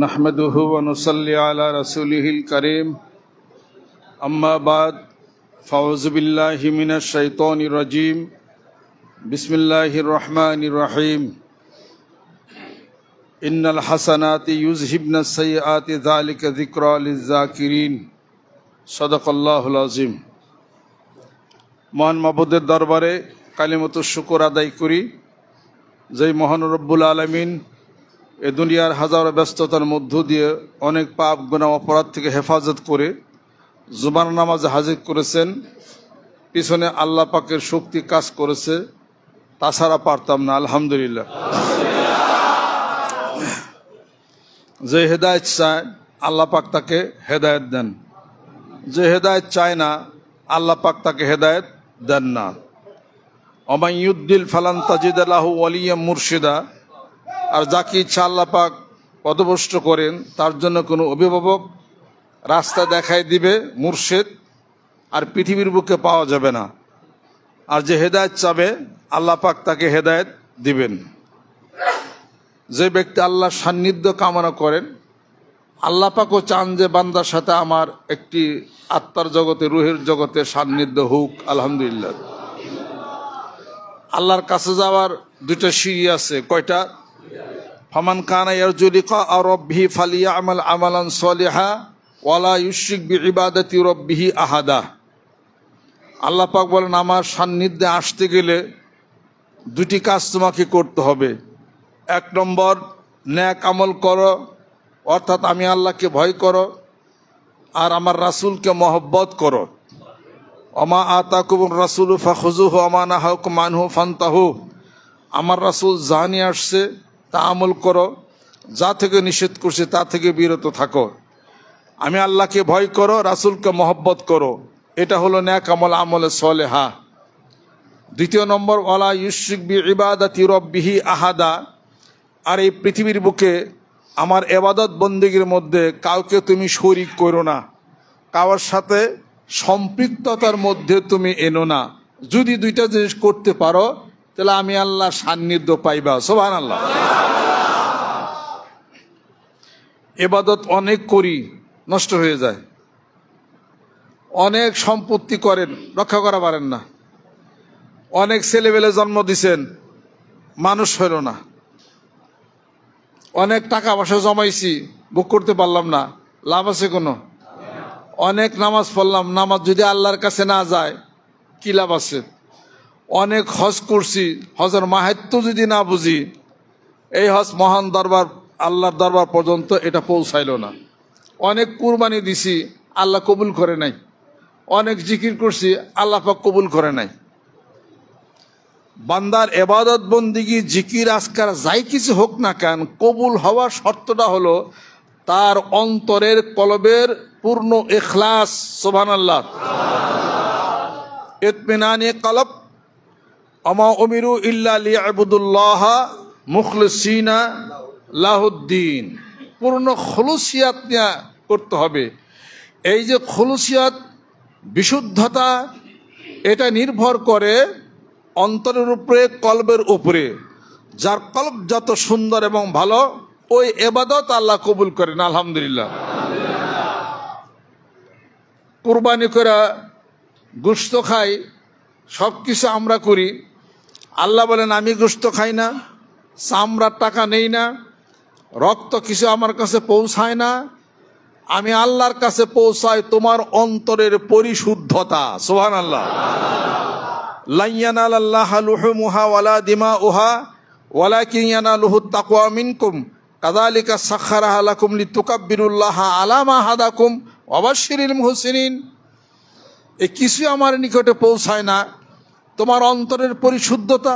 नहमदुहु व नुसल्ली अला रसूलिहिल करीम अम्मा बाद फ़अऊज़ु बिल्लाहि मिनश शैतानिर रजीम बिस्मिल्लाहिर रहमानिर रहीम इन्नल हसनाति युज़हिबनस सय्यिआति ज़ालिका ज़िक्रा लिज़्ज़ाकिरीन सदक़ल्लाहुल अज़ीम। মহান মাবুদের দরবারে কালিমাতুশ শুকর আদায় করি যে মহান রব্বুল আলামিন এ দুনিয়ার হাজারো ব্যস্ততার মধ্য দিয়ে অনেক পাপ গুনাহ অপরাধ থেকে হেফাজত করে জুমার নামাজে হাজির করেছেন। পিছনে আল্লাহ পাকের শক্তি কাজ করেছে, তাছাড়া পারতাম না। আলহামদুলিল্লাহ। যে হেদায়েত চায় আল্লাহ পাক তাকে হেদায়েত দেন, যে হেদায়েত চায় না আল্লাহ পাক তাকে হেদায়েত দেন না। ওমান ইউদ্দিল ফালান তাজিদ লাহু ওয়ালিয়া মুরশিদা, আর যাকে ইচ্ছা আল্লাহ পাক পথভ্রষ্ট করেন তার জন্য কোনো অভিভাবক রাস্তা দেখাই দিবে, মুর্শিদ আর পৃথিবীর বুকে পাওয়া যাবে না। আর যে হেদায়েত চাবে আল্লাহ পাক তাকে হেদায়েত দিবেন। যে ব্যক্তি আল্লাহর সান্নিধ্য কামনা করেন, আল্লাহ পাকও চান যে বান্দার সাথে আমার একটি আত্মার জগতে, রুহের জগতে সান্নিধ্য হোক। আলহামদুলিল্লাহ। আল্লাহর কাছে যাওয়ার দুইটা সিঁড়ি আছে। কয়টা? ফামান কানা ইয়ারজু লিকা রাব্বিহি ফালিয়ামাল আমালান সলিহা ওয়ালা ইউশরিক বিইবাদাতি রাব্বিহি আহাদা। আল্লাহ পাক বলেন, আমার সান্নিধ্যে আসতে গেলে দুটি কাজ তোমাকে করতে হবে। এক নম্বর, নেক আমল করো, অর্থাৎ আমি আল্লাহকে ভয় করো আর আমার রাসূলকে মহব্বত করো। ওমা আতাকুমুর রাসূলু ফাখুযুহু ওমা নাহাকুম আনহু ফান্তাহু। আমার রাসূল যা নিয়ে আসছে তা আমল করো, যা থেকে নিষেধ করছে তা থেকে বিরত থাকো। আমি আল্লাহকে ভয় করো, রাসূলকে মহব্বত করো, এটা হলো নেক আমল, আমলে সলেহা। দ্বিতীয় নম্বর, ওয়ালা ইউশরিক বিইবাদাতি রাব্বিহি আহাদা। আর এই পৃথিবীর বুকে আমার ইবাদত বন্দেগীর মধ্যে কাউকে তুমি শরীক করো না, কারোর সাথে সম্পৃক্ততার মধ্যে তুমি এনো না। যদি দুইটা জিনিস করতে পারো তাহলে আমি আল্লাহর সান্নিধ্য পাইবা। সুবহানাল্লাহ। ইবাদত অনেক করি, নষ্ট হয়ে যায়। অনেক সম্পত্তি করেন, রক্ষা করা পারেন না। অনেক ছেলেবেলে জন্ম দিছেন, মানুষ হইল না। অনেক টাকা পয়সা জমাইছি, ভোগ করতে পারলাম না, লাভ আছে কোনো? অনেক নামাজ পড়লাম, নামাজ যদি আল্লাহর কাছে না যায় কি লাভ আছে? অনেক হজ করছি, হজের মাহাত্ম্য যদি না বুঝি, এই হজ মহান দরবার, আল্লাহর দরবার পর্যন্ত এটা পৌঁছাইল না। অনেক কুরবানি দিছি, আল্লাহ কবুল করে নাই। অনেক জিকির করছি, আল্লাহ পাক কবুল করে নাই। বান্দার ইবাদত বন্দিগি, জিকির, আজকার যাই কিছু হোক না কেন, কবুল হওয়ার শর্তটা হলো তার অন্তরের কলবের পূর্ণ ইখলাস। সুবহানাল্লাহ। ইতমিনানে কলব। ওমা উমিরু ইল্লা লিয়াবুদুল্লাহ মুখলিসিনা লাহুদ্দিন। পূর্ণ খুলুসিয়াত নিয়ে করতে হবে। এই যে খুলুসিয়াত, বিশুদ্ধতা, এটা নির্ভর করে অন্তরের উপরে, কলবের উপরে। যার কলব যত সুন্দর এবং ভালো, ওই ইবাদত আল্লাহ কবুল করেন। আলহামদুলিল্লাহ। কুরবানি করে গোশত খাই, সব কিছু আমরা করি। আল্লাহ বলেন, আমি গোশত খাই না, চামড়ার টাকা নেই না, রক্ত কিছু আমার কাছে পৌঁছায় না। আমি আল্লাহর কাছে পৌঁছাই তোমার অন্তরের পরিশুদ্ধতা। সুবহানাল্লাহ। লা ইয়ানালাল্লাহু লুহুমুহা ওয়ালা দিমাউহা ওয়ালাকিন ইয়ানালুহুত তাকওয়া মিনকুম কাযালিকা সাখখারাহা লাকুম লিতুকাব্বিরুল্লাহা আলা মা হাদাকুম ওয়া বাশশিরিল মুহসিনিন। এই কিছু আমার নিকটে পৌঁছায় না, তোমার অন্তরের পরিশুদ্ধতা,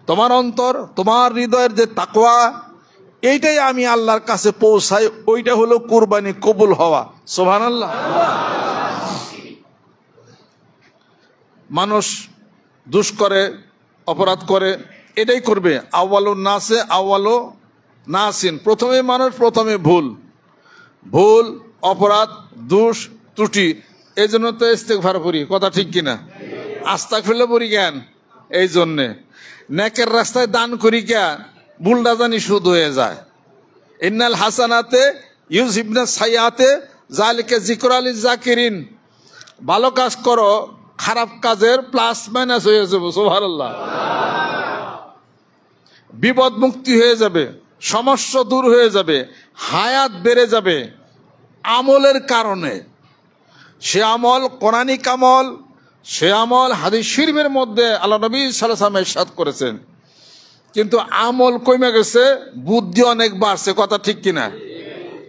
তোমার অন্তর, তোমার হৃদয়ের যে তাকওয়া, এইটাই আমি আল্লাহর কাছে পৌঁছাই। ওইটা হলো কুরবানি কবুল হওয়া। সুবহানাল্লাহ। মানুষ দুষ করে, অপরাধ করে, এটাই করবে। আউয়ালুন নাসে আউয়ালু নাসিন। প্রথমে মানুষ, প্রথমে ভুল, ভুল, অপরাধ, দোষ, ত্রুটি। এই জন্য তো ইস্তেগফার করি, কথা ঠিক কিনা? আস্তাগফিরুল্লাহ পড়ি কেন? এই জন্যে। নেকের রাস্তায় দান করি কেন? ভুলটা জানি সুদ হয়ে যায়। ইন্নাল হাসানাতে ইউযহিবনা সাইয়াতে যালিকা যিকরা লিয-যাকিরিন। ভালো কাজ করো, খারাপ কাজের প্লাস মাইনাস হয়ে যাবে। সুবহানাল্লাহ। বিপদ মুক্তি হয়ে যাবে, সমস্যা দূর হয়ে যাবে, হায়াত বেড়ে যাবে আমলের কারণে। সে আমল কোরআনিক আমল, সে আমল হাদিস শরীফের মধ্যে আল্লাহ নবী সাল্লাল্লাহু আলাইহি ওয়াসাল্লাম ইরশাদ করেছেন। কিন্তু আমল কমে গেছে, বুদ্ধি অনেক বাড়ছে। কথা ঠিক কিনা?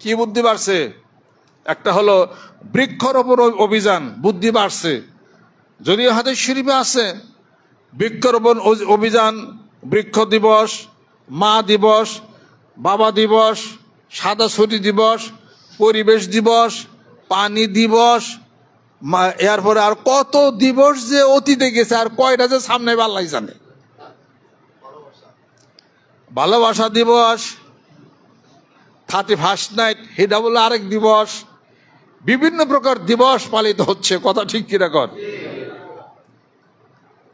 কি বুদ্ধি বাড়ছে? একটা হলো বৃক্ষরোপণ অভিযান, বুদ্ধি বাড়ছে। যদিও হাদিস শরীফে আছে বৃক্ষরোপণ অভিযান, বৃক্ষ দিবস, মা দিবস, বাবা দিবস, সাদা ছুটি দিবস, পরিবেশ দিবস, পানি দিবস, এরপরে আর কত দিবস যে অতীতে গেছে, আর কয়টা যে সামনে আল্লাহ জানে। ভালোবাসা দিবস, 31st নাইট, এটা বলে আরেক দিবস। বিভিন্ন প্রকার দিবস পালিত হচ্ছে। কথা ঠিক কিনা কর?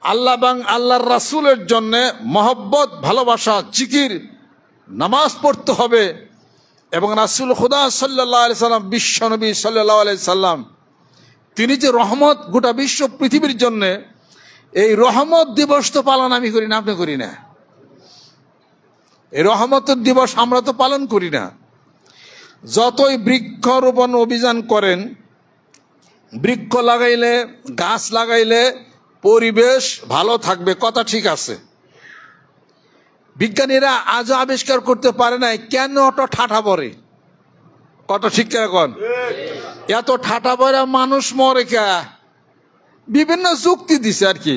আল্লাহ এবং আল্লাহর রাসূলের জন্য মহব্বত, ভালোবাসা, জিকির, নামাজ পড়তে হবে। এবং রাসূল খুদা সাল্লাল্লাহু আলাইহি সাল্লাম, বিশ্ব নবী সাল্লাল্লাহু আলাইহি সাল্লাম, তিনি যে রহমত গোটা বিশ্ব পৃথিবীর জন্য, এই রহমত দিবস তো পালন আমি করি না, আপনি করি না। এই রহমতের দিবস আমরা তো পালন করি না। যতই বৃক্ষরোপণ অভিযান করেন, বৃক্ষ লাগাইলে, গাছ লাগাইলে পরিবেশ ভালো থাকবে। কথা ঠিক আছে। বিজ্ঞানীরা আজও আবিষ্কার করতে পারে নাই কেন অত ঠাঠা পড়ে। কথা ঠিক এখন? এত ঠাঠা পড়ে মানুষ মরে কে? বিভিন্ন যুক্তি দিছে আর কি।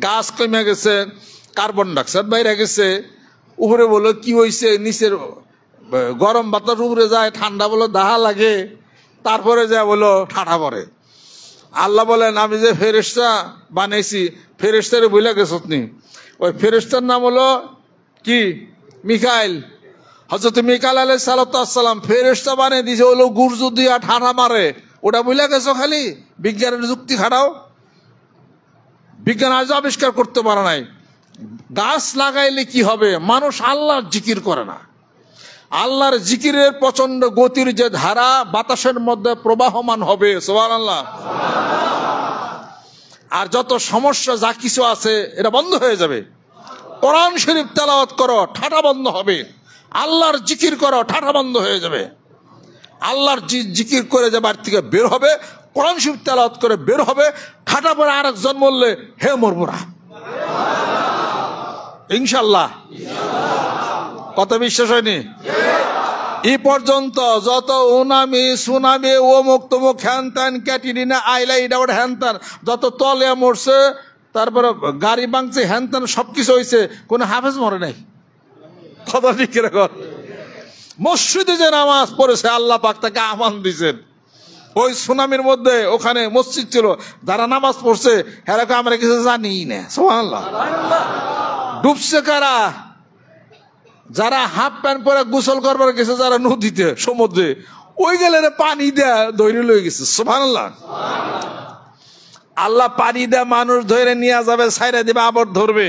গাছ কমে গেছে, কার্বন ডাইঅক্সাইড বাইরে গেছে, উপরে বলো কি হয়েছে, নিচের গরম বাতাস উপরে যায়, ঠান্ডা বলো দাহা লাগে, তারপরে যা বলো ঠাঠা পড়ে। আল্লাহ বলেন আমি যে ফেরেশতা বানাইছি, ফেরেশতারে বইলা গেছ নি। ওই ফেরেশতার নাম হলো কি? মিকাইল। হযরত মিকাইল আলাইহিস সালাম ফেরেশতা বানিয়ে দিয়েছে হলো গুর্জু দিয়া ঠাঠা মারে। ওটা বইলা গেছো খালি? বিজ্ঞানের যুক্তি খাড়াও। বিজ্ঞান আজ আবিষ্কার করতে পারে নাই গাছ লাগাইলে কি হবে। মানুষ আল্লাহর জিকির করে না। আল্লাহর জিকিরের প্রচন্ড গতির যে ধারা বাতাসের মধ্যে প্রবাহমান হবে। সুবহানাল্লাহ। আর যত সমস্যা যা কিছু আছে এটা বন্ধ হয়ে যাবে। কোরআন শরীফ তেলাওয়াত করো, ঠাঠা বন্ধ হবে। আল্লাহর জিকির করো, ঠাঠা বন্ধ হয়ে যাবে। আল্লাহর জিকির করে যে বাড়ি থেকে বের হবে, কোরআন শরীফ তেলাওয়াত করে বের হবে, ঠাঠা পরে আরেকজন বললে হে মরবুরা ইনশাল্লাহ। কত বিশ্বাস হয়নি? এই পর্যন্ত যত উনামি সুনামি অমুক তমুক হ্যান ত্যান ক্যাটিরিনা আইলা এটা ওটা হ্যান ত্যান যত তলে মরছে, তারপরে গাড়ি ভাঙছে, হ্যান ত্যান সবকিছু হয়েছে, কোনো হাফেজ মরে নাই। কথা ঠিক কিরকম? মসজিদে যে নামাজ পড়েছে আল্লাহ পাক তাকে আমান দিয়েছেন। ওই সুনামির মধ্যে ওখানে মসজিদ ছিল, যারা নামাজ পড়ছে হেরাকে আমরা কিছু জানি না। সুবহানাল্লাহ। ডুবছে কারা? যারা হাফ প্যান্ট পরে গোসল করবার গেছে, যারা নদীতে সমুদ্রে, ওই গেলে পানি দেয়া ধরে লয়ে গেছে। সুবহানাল্লাহ। আল্লাহ পানি দেয়া মানুষ ধরে নিয়ে যাবে, ছাইরা দিবে, আবার ধরবে।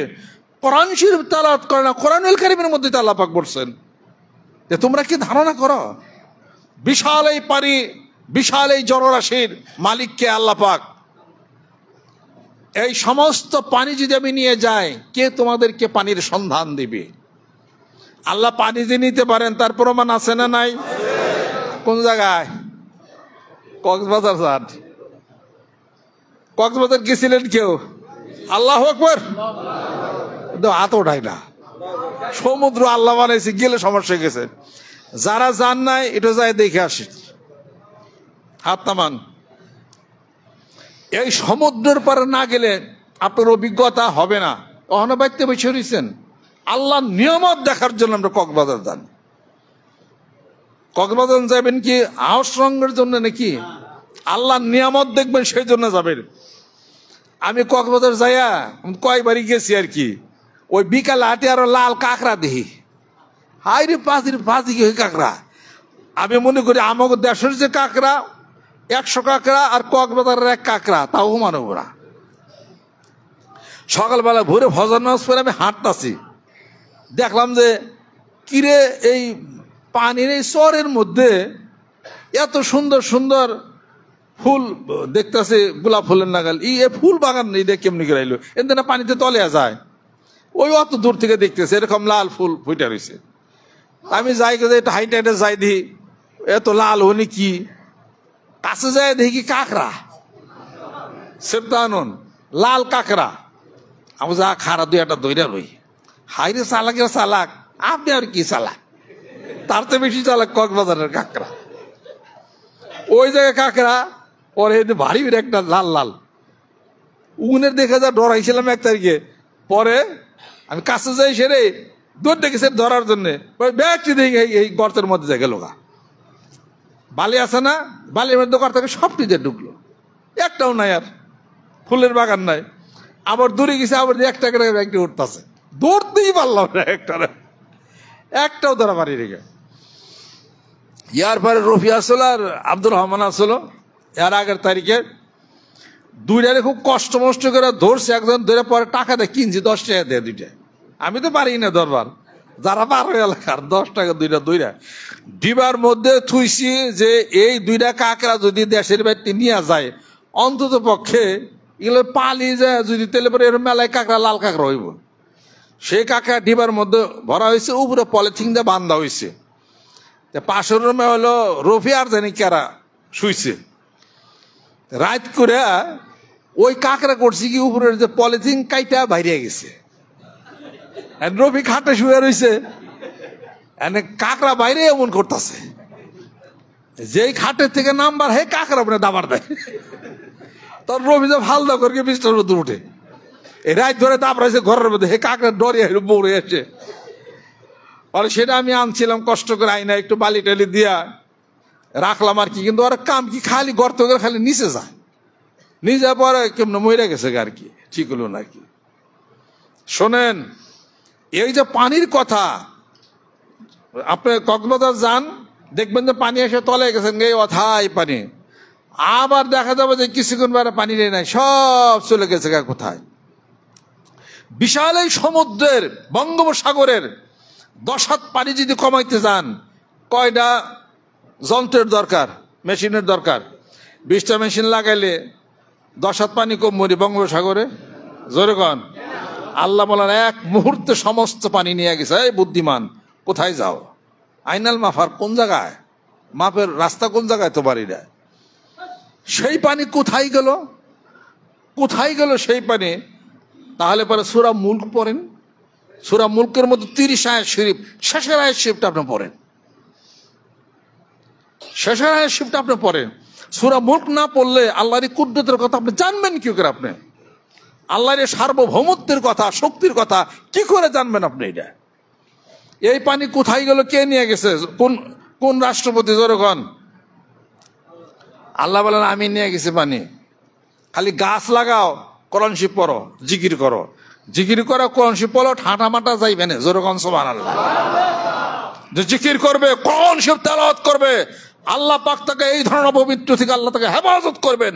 কোরআন শরীফ তেলাওয়াত করে না, কোরআনুল কারীমের মধ্যে আল্লাহ পাক বলছেন যে তোমরা কি ধারণা করো বিশাল এই পানি, বিশাল এই জলরাশির মালিককে আল্লাহ পাক। এই সমস্ত পানি যদি আমি নিয়ে যাই, কে তোমাদেরকে পানির সন্ধান দিবে? আল্লাহ পানি যে নিতে পারেন তার প্রমাণ আছে না নাই? কোন জায়গায়? কক্সবাজার যান। কক্সবাজার গেছিলেন কেউ? আল্লাহু আকবার। হাত ওঠায় না। সমুদ্র আল্লাহ বানাইছে, গেলে সমস্যা গেছে। যারা যান নাই এটা যায় দেখে আসি, হাত নামান। এই সমুদ্রের পারে না গেলে আপনার অভিজ্ঞতা হবে না। অহনবাইতে বসে রয়েছেন, আল্লাহর নিয়ামত দেখার জন্য আমরা কক্সবাজার যান। কক্সবাজার যাবেন কি আউস রঙের জন্য নাকি? আল্লাহর নিয়ামত দেখবেন সেই জন্য যাবেন। আমি কক্সবাজার যাইয়া কয়বারই গেছি আর কি। ওই বিকালে হাটে আরো লাল কাঁকড়া দেখি, হাই রে পাঁচির পাঁচি কি কাঁকড়া। আমি মনে করি আমাকে দেশের যে কাঁকড়া 100 কাঁকড়া, আর কক্সবাজারের 1 কাঁকড়া, তাও মানব না। সকালবেলা ভোরে ফজর নামাজ পড়ে আমি হাঁটতাছি, দেখলাম যে কিরে এই পানির এই চরের মধ্যে এত সুন্দর সুন্দর ফুল দেখতেছে, গোলাপ ফুলের নাগাল। এই ফুল বাগান এটা কেমনি গেলাইলো, এতে না পানিতে তলে যায়। ওই অত দূর থেকে দেখতেছে এরকম লাল ফুল ফুটে রয়েছে। আমি যাই একটু হাইটে হাইটে যাই, দেখি এত লাল হনি কি, কাছে যায় দেখি কাঁকড়া, সেপ্তানন লাল কাঁকড়া। আমি যা খারা দুই একটা দইরা রই, হাইরে চালাকের চালাক, আপনি আর কি চালাক, তার তো বেশি চালাক কক্সবাজারের কাঁকড়া। ওই জায়গায় কাঁকড়া পরে ভারী একটা লাল লাল উগুনের দেখে যা ডরাইছিলাম 1 তারিখে। পরে আমি কাছে যাই, সেরে দৌড় দেখেছে ধরার জন্যে, ব্যাগটি দেখে এই গর্তের মধ্যে যায় গেল গা। বালি আছে না, বালির মধ্যে গর্ত থেকে সবটি যে ঢুকলো, একটাও নাই, আর ফুলের বাগান নাই। আবার দূরে গেছে, আবার একটা ব্যাগটি উঠতেছে, দৌড়তেই পারলাম না, একটাও ধরা পারি রেখে। ইয়ার পরে রফি আসলো আর আব্দুর রহমান আসলো, এর আগের তারিখে দুইটারে খুব কষ্ট মষ্ট করে ধরছে। একজন ধরে পরে টাকা দেয় কিনছি, 10 টাকা দেয় দুইটা। আমি তো পারি না ধরবার, যারা পারো এলাকার 10 টাকা দুইটা ডিবার মধ্যে থুইছি, যে এই 2টা কাঁকড়া যদি দেশের বাড়িতে নিয়ে যায়, অন্তত পক্ষে এগুলো পালি যায় যদি, তেলে পরে এরকম মেলায় কাঁকড়া, লাল কাঁকড়া হইব। সেই কাঁকড়া ডিবার মধ্যে ভরা হয়েছে, উপরে পলিথিন দিয়ে বান্ধা হয়েছে। পাশের রুমে হলো রফি আর জানি কারা শুইছে। রাত করে ওই কাঁকড়া করছি কি, উপরের যে পলিথিন কাইটা বাইরে গেছে, রফি খাটে শুয়ে রয়েছে, কাঁকড়া বাইরে এমন করতেছে, যেই খাটের থেকে নাম্বার হে কাঁকড়া উপরে দাবার দেয়। তোর রবি যে ফালদা করে বিস্তার মধ্যে উঠে, এই রাত ধরে দাবড়াইছে ঘরের মধ্যে, হে কাঁকড়া ডরে বড়ে এসে। বলে সেটা আমি আনছিলাম কষ্ট করে, আইনা একটু বালি টালি দিয়া রাখলাম আর কি। কিন্তু ওর কাম কি, খালি গর্ত করে খালি নিচে যায়, নিচে পরে কেমন মরে গেছে আর কি, ঠিক হলো না কি। শোনেন, এই যে পানির কথা, আপনি কক্সবাজার যান, দেখবেন যে পানি এসে তলে গেছেন, এই অথাই পানি। আবার দেখা যাবে যে কিছুক্ষণ পরে পানি নাই, সব চলে গেছে কোথায়। বিশাল এই সমুদ্রের, বঙ্গোপসাগরের 10 হাত পানি যদি কমাইতে যান, কয়টা যন্ত্রের দরকার, মেশিনের দরকার। 20টা মেশিন লাগাইলে 10 হাত পানি কম মরি বঙ্গোপসাগরে, জোরে কন। আল্লাহ বলেন 1 মুহূর্তে সমস্ত পানি নিয়ে গেছে। এই বুদ্ধিমান, কোথায় যাও? আইনাল মাফার কোন জায়গায়, মাপের রাস্তা কোন জায়গায় তো বাড়ি দেয়। সেই পানি কোথায় গেল, কোথায় গেল সেই পানি? তাহলে পরে সূরা মুলক পড়েন, সূরা মুলকের মধ্যে 30 আয়াত শরীফ, শেষের আয়াত শরীফটা আপনি পড়েন, শেষের আয়াত শরীফটা আপনি পড়েন। সূরা মুলক না পড়লে আল্লাহর কুদরতের কথা আপনি জানবেন কি করে? আপনি আল্লাহর সার্বভৌমত্বের কথা, শক্তির কথা কি করে জানবেন আপনি? এটা এই পানি কোথায় গেল, কে নিয়ে গেছে, কোন কোন রাষ্ট্রপতি? যখন আল্লাহ বলেন আমি নিয়ে গেছি পানি। খালি গাছ লাগাও, কোরআন শরীফ পড়ো, জিকির করো, জিকির করো, কোরআন শরীফ পড়ো, ঠাঁটা মাটা যাইবে না। যখন সুবহানাল্লাহ, যে জিকির করবে, কোরআন শরীফ তেলাওয়াত করবে, আল্লাহ পাক তাকে এই ধরনের পবিত্র থেকে আল্লাহ তাকে হেফাজত করবেন।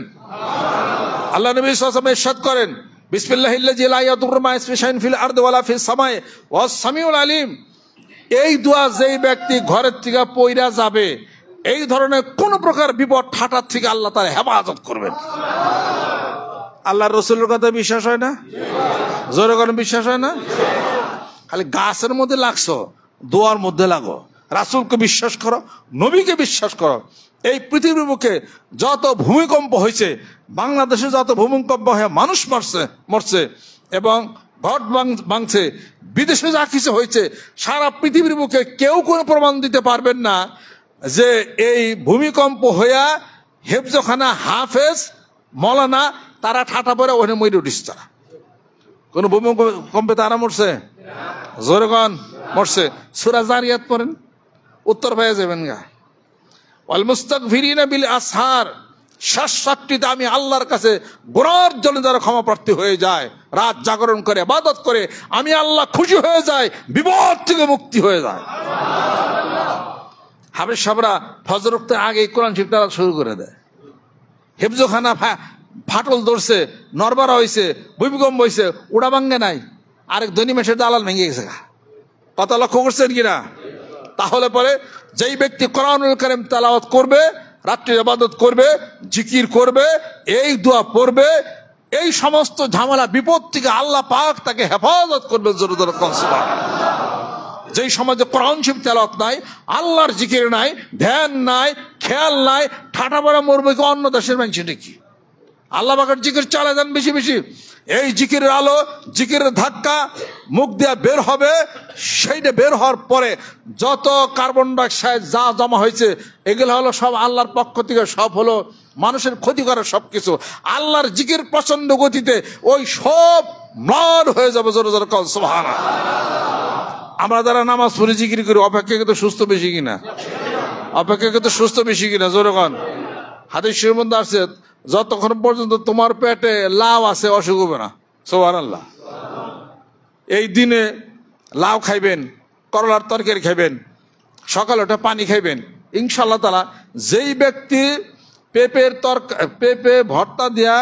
আল্লাহ নবী সাল্লাল্লাহু আলাইহি ওয়াসাল্লাম ইরশাদ করেন, বিসমিল্লাহিল্লাযী লা ইয়াদুররু মা ইসমিহি শাইউন ফিল আরদি ওয়ালা ফিস সামাই ওয়াস সামিউল আলিম। এই দোয়া যেই ব্যক্তি ঘরের থেকে পয়রা যাবে, এই ধরনের কোন প্রকার বিপদ ঠাটার থেকে আল্লাহ তার হেফাজত করবেন। আল্লাহর রাসূলের কথা বিশ্বাস হয় না? জোরে করে বিশ্বাস হয় না? খালি গাছের মধ্যে লাগছো, দোয়ার মধ্যে লাগো, রাসূলকে বিশ্বাস করো, নবীকে বিশ্বাস করো। এই পৃথিবীর বুকে যত ভূমিকম্প হয়েছে, বাংলাদেশে যত ভূমিকম্প হয়ে মানুষ মরছে এবং ঘট ভাঙছে, বিদেশে যা কিছু হয়েছে, সারা পৃথিবীর বুকে কেউ কোনো প্রমাণ দিতে পারবেন না যে এই ভূমিকম্প হইয়া হেফজখানা হাফেজ মৌলানা তারা ঠাটা পরে ওখানে মরে উঠিস। তারা কোন ভূমিকম্পে তারা মরছে? জোরে কন, মরছে। সূরা জারিয়াত পড়েন, উত্তর পেয়ে যাবেন গা। ওয়াল মুস্তাগফিরিনা বিল আসহার, শেষ রাত্রিতে আমি আল্লাহর কাছে গুনার জন্য যারা ক্ষমা প্রার্থী হয়ে যায়, রাত জাগরণ করে ইবাদত করে, আমি আল্লাহ খুশি হয়ে যায়, বিপদ থেকে মুক্তি হয়ে যায়। হাফেজ সাহেবরা ফজর ওয়াক্তের আগে কোরআন শরীফ তেলাওয়াত শুরু করে দেয়। হেফজখানা ফাটল ধরছে, নরবরা হয়েছে, ভূমিকম্প হয়েছে, উড়া ভাঙ্গে নাই, আরেক ধনী মেশের দালাল ভেঙে গেছে। কথা লক্ষ্য করছেন কিনা? তাহলে পরে যেই ব্যক্তি কোরআনুল কারীম তেলাওয়াত করবে, রাত্রি ইবাদত করবে, জিকির করবে, এই দোয়া পড়বে, এই সমস্ত ঝামেলা বিপদ থেকে আল্লাহ পাক তাকে হেফাজত করবে। জোরে জোরে কোন সুবহানাল্লাহ। যেই সমাজে কোরআন শরীফ তেলাওয়াত নাই, আল্লাহর জিকির নাই, ধ্যান নাই, খেয়াল নাই, ঠাটা পড়া মরবে কি অন্য দেশের মানুষ নাকি? আল্লাহ পাকের জিকির চালা যান বেশি বেশি। এই জিকিরের আলো, জিকিরের ধাক্কা মুখ দিয়ে বের হবে, সেইটা বের হওয়ার পরে যত কার্বন ডাইঅক্সাইড যা জমা হয়েছে এগুলো হলো সব আল্লাহর পক্ষ থেকে, সব হলো মানুষের ক্ষতি করে সব কিছু। আল্লাহর জিকির প্রচন্ড গতিতে ওই সব ম্লান হয়ে যাবে। জোরে জোরে কল সুবহানাল্লাহ। আমরা যারা নামাজ পড়ে জিকির করি অপেক্ষাকৃত সুস্থ বেশি কিনা? অপেক্ষাকৃত সুস্থ বেশি কিনা? জোরে কন। হাদিসের মধ্যে আছে যতক্ষণ পর্যন্ত তোমার পেটে লাউ আছে অসুখ হবে না। সুবহানাল্লাহ। এই দিনে লাউ খাইবেন, করলার তরকারি খাইবেন, সকালে ওটা পানি খাইবেন, ইনশাআল্লাহ তাআলা যেই ব্যক্তি পেঁপে ভর্তা দিয়া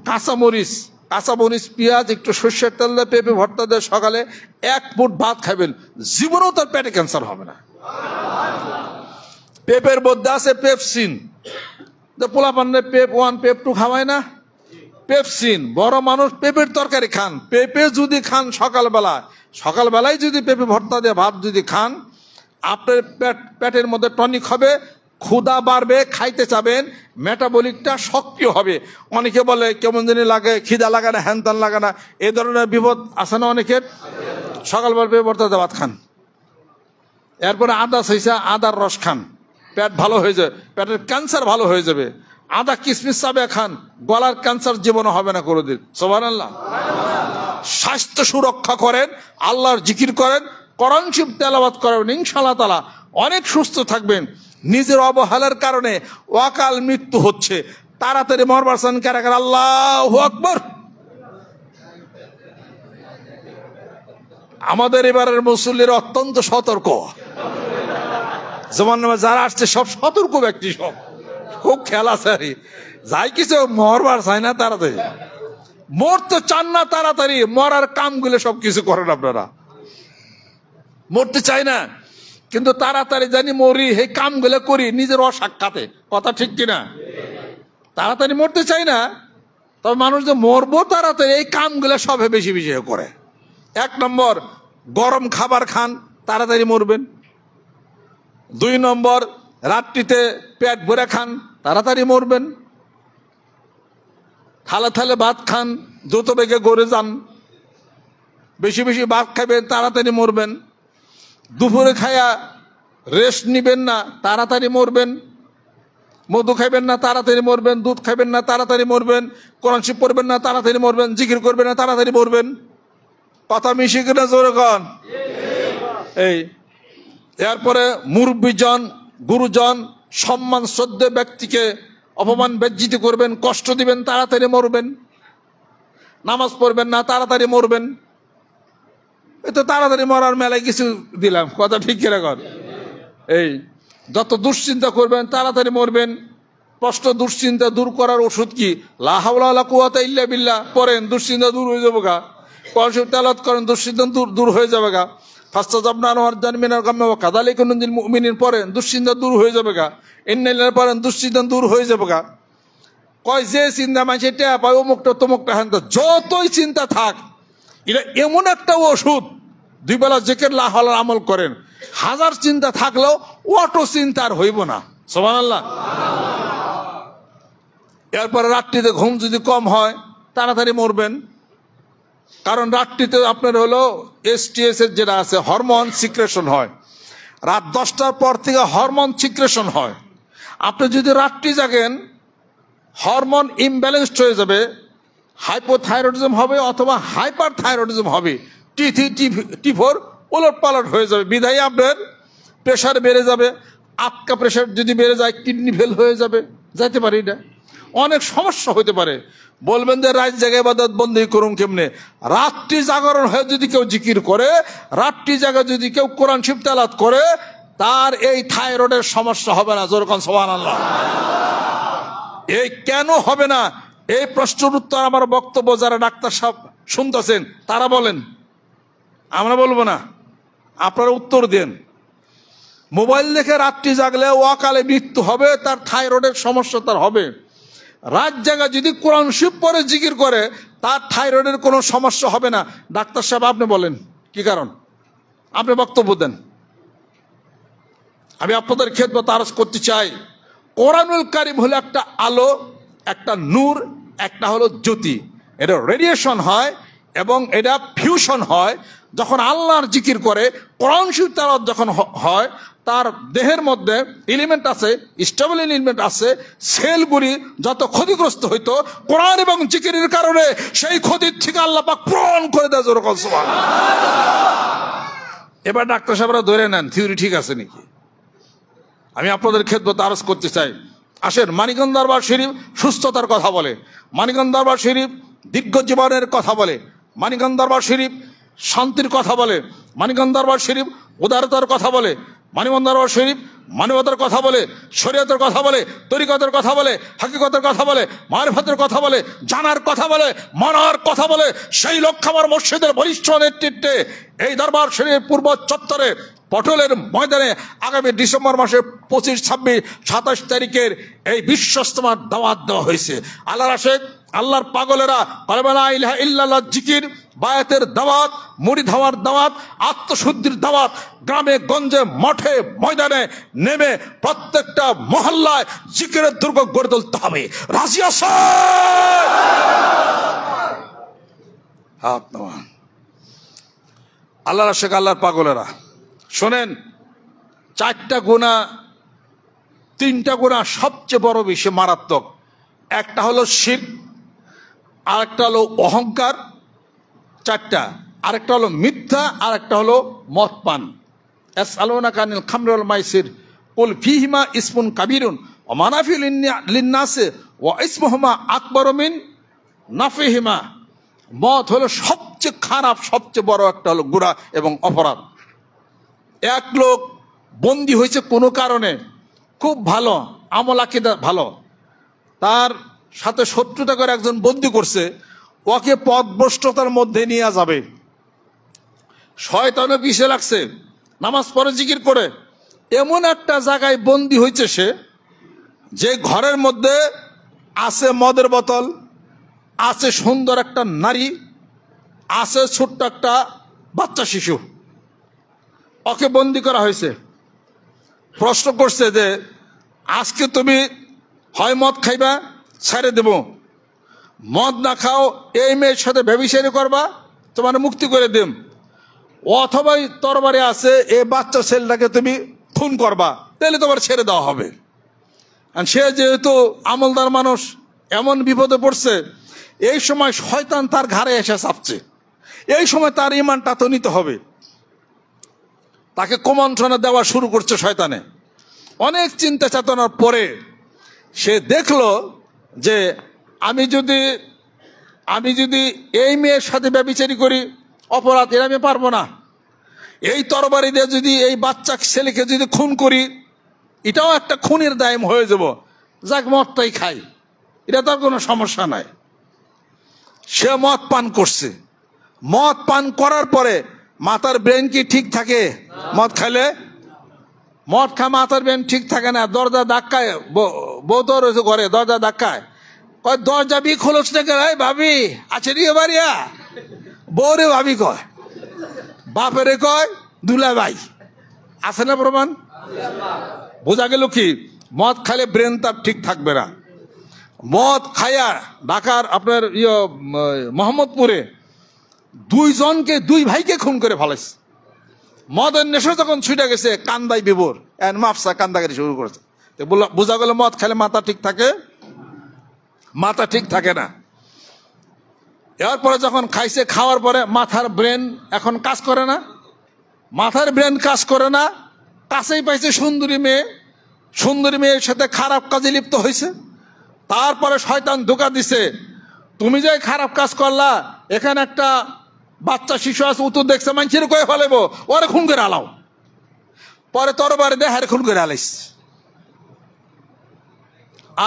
কাঁচামরিচ পেঁয়াজ একটু সর্ষের তেল দিয়ে পেঁপে ভর্তা দিয়ে সকালে 1 মুঠ ভাত খাবেন, জীবনেও তার পেটে ক্যান্সার হবে না। পেঁপের মধ্যে আছে পেপসিন। পোলাপান্নে পেপ 1 পেপ 2 খাওয়ায় না? পেপসিন। বড় মানুষ পেঁপের তরকারি খান, পেঁপে যদি খান সকালবেলায় যদি পেঁপে ভর্তা দিয়ে ভাত যদি খান, আপনার পেটের মধ্যে টনিক হবে, ক্ষুধা বাড়বে, খাইতে চাবেন, মেটাবলিকটা সক্রিয় হবে। অনেকে বলে কেমন জানি লাগে, খিদা লাগে না, হ্যানত্যান লাগে না, এই ধরনের বিপদ আছে না অনেকের। সকালবেলা পেঁপে ভর্তা দিয়ে ভাত খান, এরপরে আদার রস খান, পেট ভালো হয়ে যাবে, পেটের ক্যান্সার ভালো হয়ে যাবে। আদা কিশমিশ চাবে খান, গলার ক্যান্সার জীবনে হবে না কোনোদিন। সুবহানাল্লাহ। স্বাস্থ্য সুরক্ষা করেন, আল্লাহর জিকির করেন, কোরআন শরীফ তেলাওয়াত করেন, ইনশাআল্লাহ তাআলা অনেক সুস্থ থাকবেন। নিজের অবহেলার কারণে অকাল মৃত্যু হচ্ছে, তাড়াতাড়ি মরবার চান কারা? আল্লাহু আকবার। আমাদের এবারের মুসল্লিরা অত্যন্ত সতর্ক। যেমন যারা আসছে সব সতর্ক ব্যক্তি, সব খুব খেলা আছে। যাই কিছু মরবার চায় না তাড়াতাড়ি, মরতে চান না তাড়াতাড়ি, মরার কামগুলো সবকিছু করেন আপনারা। মরতে চাই না কিন্তু তাড়াতাড়ি জানি মরি, এই কামগুলো করি নিজের অসাক্ষাতে। কথা ঠিক কিনা? তাড়াতাড়ি মরতে চাই না, তবে মানুষ যে মরবো তাড়াতাড়ি, এই কামগুলো সবে বেশি বেশি করে। 1 নম্বর, গরম খাবার খান, তাড়াতাড়ি মরবেন। 2 নম্বর, রাত্রিতে পেট ভরে খান, তাড়াতাড়ি মরবেন। থালে থালে ভাত খান, দ্রুত বেগে গড়ে যান, বেশি বেশি ভাত খাবেন, তাড়াতাড়ি মরবেন। দুপুরে খায়া রেস্ট নিবেন না, তাড়াতাড়ি মরবেন। মধু খাইবেন না, তাড়াতাড়ি মরবেন। দুধ খাইবেন না, তাড়াতাড়ি মরবেন। কোরআন শরীফ পড়বেন না, তাড়াতাড়ি মরবেন। জিকির করবেন না, তাড়াতাড়ি মরবেন। কথা মিশে কিনা? জোরে কন। এই এরপরে মুরব্বীজন, গুরুজন, সম্মান শ্রদ্ধেয় ব্যক্তিকে অপমান বেজ্জিত করবেন, কষ্ট দিবেন, তাড়াতাড়ি মরবেন। নামাজ পড়বেন না, তাড়াতাড়ি মরবেন। এই তো তাড়াতাড়ি মরার মেলায় কিছু দিলাম। কথা ঠিক কিনা কর? এই যত দুশ্চিন্তা করবেন তাড়াতাড়ি মরবেন। কষ্ট দুশ্চিন্তা দূর করার ওষুধ কি? লা হাওলা ওয়ালা কুওয়াতা ইল্লা বিল্লাহ পড়েন, দুশ্চিন্তা দূর হয়ে যাবে গা। কোরআন শরীফ তেলাওয়াত করেন, দুশ্চিন্তা দূর হয়ে যাবে গা। ফাস্তাজাবনা লাহু ওয়ারজানা মিনাল গাম্মি ওয়া কাযালিকা নুনজিল মুমিনিন পড়েন, দুশ্চিন্তা দূর হয়ে যাবে গা। ইন্না লিল্লাহি পড়েন, দুশ্চিন্তা দূর হয়ে যাবে গা। কয় যে চিন্তা মানুষ এটা পায়, অমুকটা তমুকটা হ্যান, যতই চিন্তা থাক, এটা এমন একটা ওষুধ। 2 বেলা জিকির লা হাওলার আমল করেন, 1000 চিন্তা থাকলেও অটো চিন্তা আর হইব না। সুবহানাল্লাহ। এরপরে রাত্রিতে ঘুম যদি কম হয়, তাড়াতাড়ি মরবেন। কারণ রাত্রিতে আপনার হলো STS এর যেটা আছে, হরমোন সিক্রেশন হয়। রাত 10টার পর থেকে হরমোন সিক্রেশন হয়। আপনি যদি রাত্রি জাগেন, হরমোন ইমব্যালেন্সড হয়ে যাবে, হাইপোথাইরয়েডিজম হবে অথবা হাইপার থাইরয়েডিজম হবে। T3 T4 ওলট পালট হয়ে যাবে, বিধায় আপনার প্রেশার বেড়ে যাবে। আটকা প্রেশার যদি বেড়ে যায়, কিডনি ফেল হয়ে যাইতে পারে। এটা অনেক সমস্যা হতে পারে। বলবেন যে রাত জায়গায় ইবাদত বন্দি করুন কেমনে? রাত্রি জাগরণ হয়ে যদি কেউ জিকির করে, রাত্রি জায়গায় যদি কেউ কোরআন শরীফ তেলাওয়াত করে, তার এই থাইরয়েডের সমস্যা হবে না। জোরে কোন সুবহানাল্লাহ। এই কেন হবে না? এই প্রশ্নের উত্তর আমার বক্তব্য যারা ডাক্তার সাহেব শুনতেছেন তারা বলেন, আমরা বলবো না, আপনারা উত্তর দেন। মোবাইল দেখে রাত্রি জাগলে অকালে মৃত্যু হবে, তার থাইরয়েডের সমস্যা তার হবে। রাত জাগা যদি কোরআন শরীফ পড়ে জিকির করে, তার থাইরয়েডের কোনো সমস্যা হবে না। ডাক্তার সাহেব আপনি বলেন কি কারণ? আপনি বক্তব্য দেন। আমি আপনাদের খেদমতে আরজ করতে চাই, কোরআনুল কারীম হলো একটা আলো, একটা নূর, একটা হলো জ্যোতি। এটা রেডিয়েশন হয় এবং এটা ফিউশন হয়। যখন আল্লাহর জিকির করে, কোরআন শরীফ তেলাওয়াত যখন হয়, তার দেহের মধ্যে এলিমেন্ট আছে, স্টেবল এলিমেন্ট আছে, সেলগুলি যত ক্ষতিগ্রস্ত হইতো কোরআন এবং জিকিরের কারণে সেই ক্ষতির থেকে আল্লাহ পাক পূরণ করে দেয়। যেরকম সুবহানাল্লাহ। এবার ডাক্তার সাহেবরা ধরে নেন থিওরি ঠিক আছে নাকি। আমি আপনাদের খেদমতে আরজ করতে চাই, আসেন মানিকগঞ্জ দরবার শরীফ সুস্থতার কথা বলে, মানিকগঞ্জ দরবার শরীফ দীর্ঘ জীবনের কথা বলে, মানিকগঞ্জ দরবার শরীফ শান্তির কথা বলে, মানিকগঞ্জ দরবার শরীফ উদারতার কথা বলে, মানিকগঞ্জ দরবার শরীফ মানবতার কথা বলে, শরীয়তের কথা বলে, তরিকতের কথা বলে, হাকিকতের কথা বলে, মারিফতের কথা বলে, জানার কথা বলে, মানার কথা বলে। সেই লক্ষ্য আমার মসজিদের বলিষ্ঠ নেতৃত্বে এই দরবার শরীফ পূর্ব চত্বরে পটলের ময়দানে আগামী ডিসেম্বর মাসের 25, 26, 27 তারিখের এই বিশ্বস্তমার দাওয়াত দেওয়া হয়েছে। আল্লাহর আশেক, আল্লাহর পাগলেরা লা ইলাহা ইল্লাল্লাহ জিকির, বায়াতের দাওয়াত, মুরিদ হওয়ার দাওয়াত, আত্মশুদ্ধির দাওয়াত, গ্রামে গঞ্জে মাঠে ময়দানে নেমে প্রত্যেকটা মহল্লায় জিকিরের দুর্গ গড়ে তুলতে হবে। রাজি আছেন? হাত নামান। আল্লাহর আশেক, আল্লাহর পাগলেরা শোনেন, 4টা গুনাহ, 3টা গুনাহ সবচেয়ে বড় বেশি মারাত্মক। একটা হলো শিরক, আরেকটা হলো অহংকার, 4টা। আরেকটা হলো মিথ্যা, আরেকটা হলো মদ পান। ইয়াসআলুনাকা আনিল খামরি ওয়াল মাইসির কুল ফীহিমা ইসমুন কাবীরুন ওয়া মানাফিউ লিন-নাসি ওয়া ইসমুহুমা আকবারু মিন নাফিহিমা। মদ হলো সবচেয়ে খারাপ, সবচেয়ে বড় একটা হলো গুনাহ এবং অপরাধ। এক লোক বন্দী হয়েছে কোনো কারণে, খুব ভালো আমল আকীদা ভালো, তার সাথে শত্রুতা করে একজন বন্দী করছে, ওকে পথভ্রষ্টতার মধ্যে নিয়ে যাবে। শয়তানও পিছে লাগছে, নামাজ পড়ে জিকির করে। এমন একটা জায়গায় বন্দী হয়েছে সে, যে ঘরের মধ্যে আছে মদের বোতল, আছে সুন্দর একটা নারী, আছে ছোট্ট একটা বাচ্চা শিশু। ওকে বন্দি করা হয়েছে। প্রশ্ন করছে যে আজকে তুমি হয় মদ খাইবা, ছেড়ে দেব, মদ না খাও এই মেয়ের সাথে ব্যভিচারী করবা, তোমার মুক্তি করে দেব, অথবা তরবারি আছে এই বাচ্চা ছেলেটাকে তুমি খুন করবা, তাহলে তোমার ছেড়ে দেওয়া হবে। আর সে যেহেতু আমলদার মানুষ, এমন বিপদে পড়ছে, এই সময় শয়তান তার ঘাড়ে এসে চাপছে। এই সময় তার ইমানটা তো নিতে হবে। তাকে কুমন্ত্রণা দেওয়া শুরু করছে শয়তানে। অনেক চিন্তা চেতনার পরে সে দেখলো যে আমি যদি এই মেয়ের সাথে ব্যভিচারী করি, অপরাধ এর আমি পারবো না। এই তরবারি দিয়ে যদি এই বাচ্চা ছেলেকে যদি খুন করি, এটাও একটা খুনের দায় হয়ে যাব। যাক, মদটাই খাই, এটা তার কোনো সমস্যা নাই। সে মদ পান করছে। মদ পান করার পরে মাথার ব্রেন কি ঠিক থাকে? মদ খাইলে মদ খা মাথার ব্রেন ঠিক থাকে না। দরজা ধাক্কায়, বউ তো রয়েছে ঘরে, দরজা ধাক্কায়, কয় দরজা বি খোলস না কে ভাবি আছে রে বাড়িয়া, বউরে ভাবি কয়, বাপেরে কয় দুলা ভাই। আছে না প্রমাণ? বোঝা গেল কি মদ খাইলে ব্রেন তার ঠিক থাকবে না। মদ খাইয়া ঢাকার আপনার মোহাম্মদপুরে 2 জনকে, 2 ভাইকে খুন করে ফেলেছে। মদের নেশা যখন ছুটে গেছে, কান্দাই বিভোর, মাফসা কান্দাকারি শুরু করেছে। বোঝা গেল মদ খেলে মাথা ঠিক থাকে? মাথা ঠিক থাকে না। এরপরে যখন খাইছে, খাওয়ার পরে মাথার ব্রেন এখন কাজ করে না, মাথার ব্রেন কাজ করে না। কাছেই পাইছে সুন্দরী মেয়ে, সুন্দরী মেয়ের সাথে খারাপ কাজে লিপ্ত হয়েছে। তারপরে শয়তান ধোঁকা দিছে, তুমি যে খারাপ কাজ করলা, এখানে একটা বাচ্চা শিশু আছে, উত্তর দেখছে, মানুষের কয়ে ফেলেবো, ওরে খুন করে আলাও। পরে তরবারি দিয়ে হারে খুন করে আলাইস।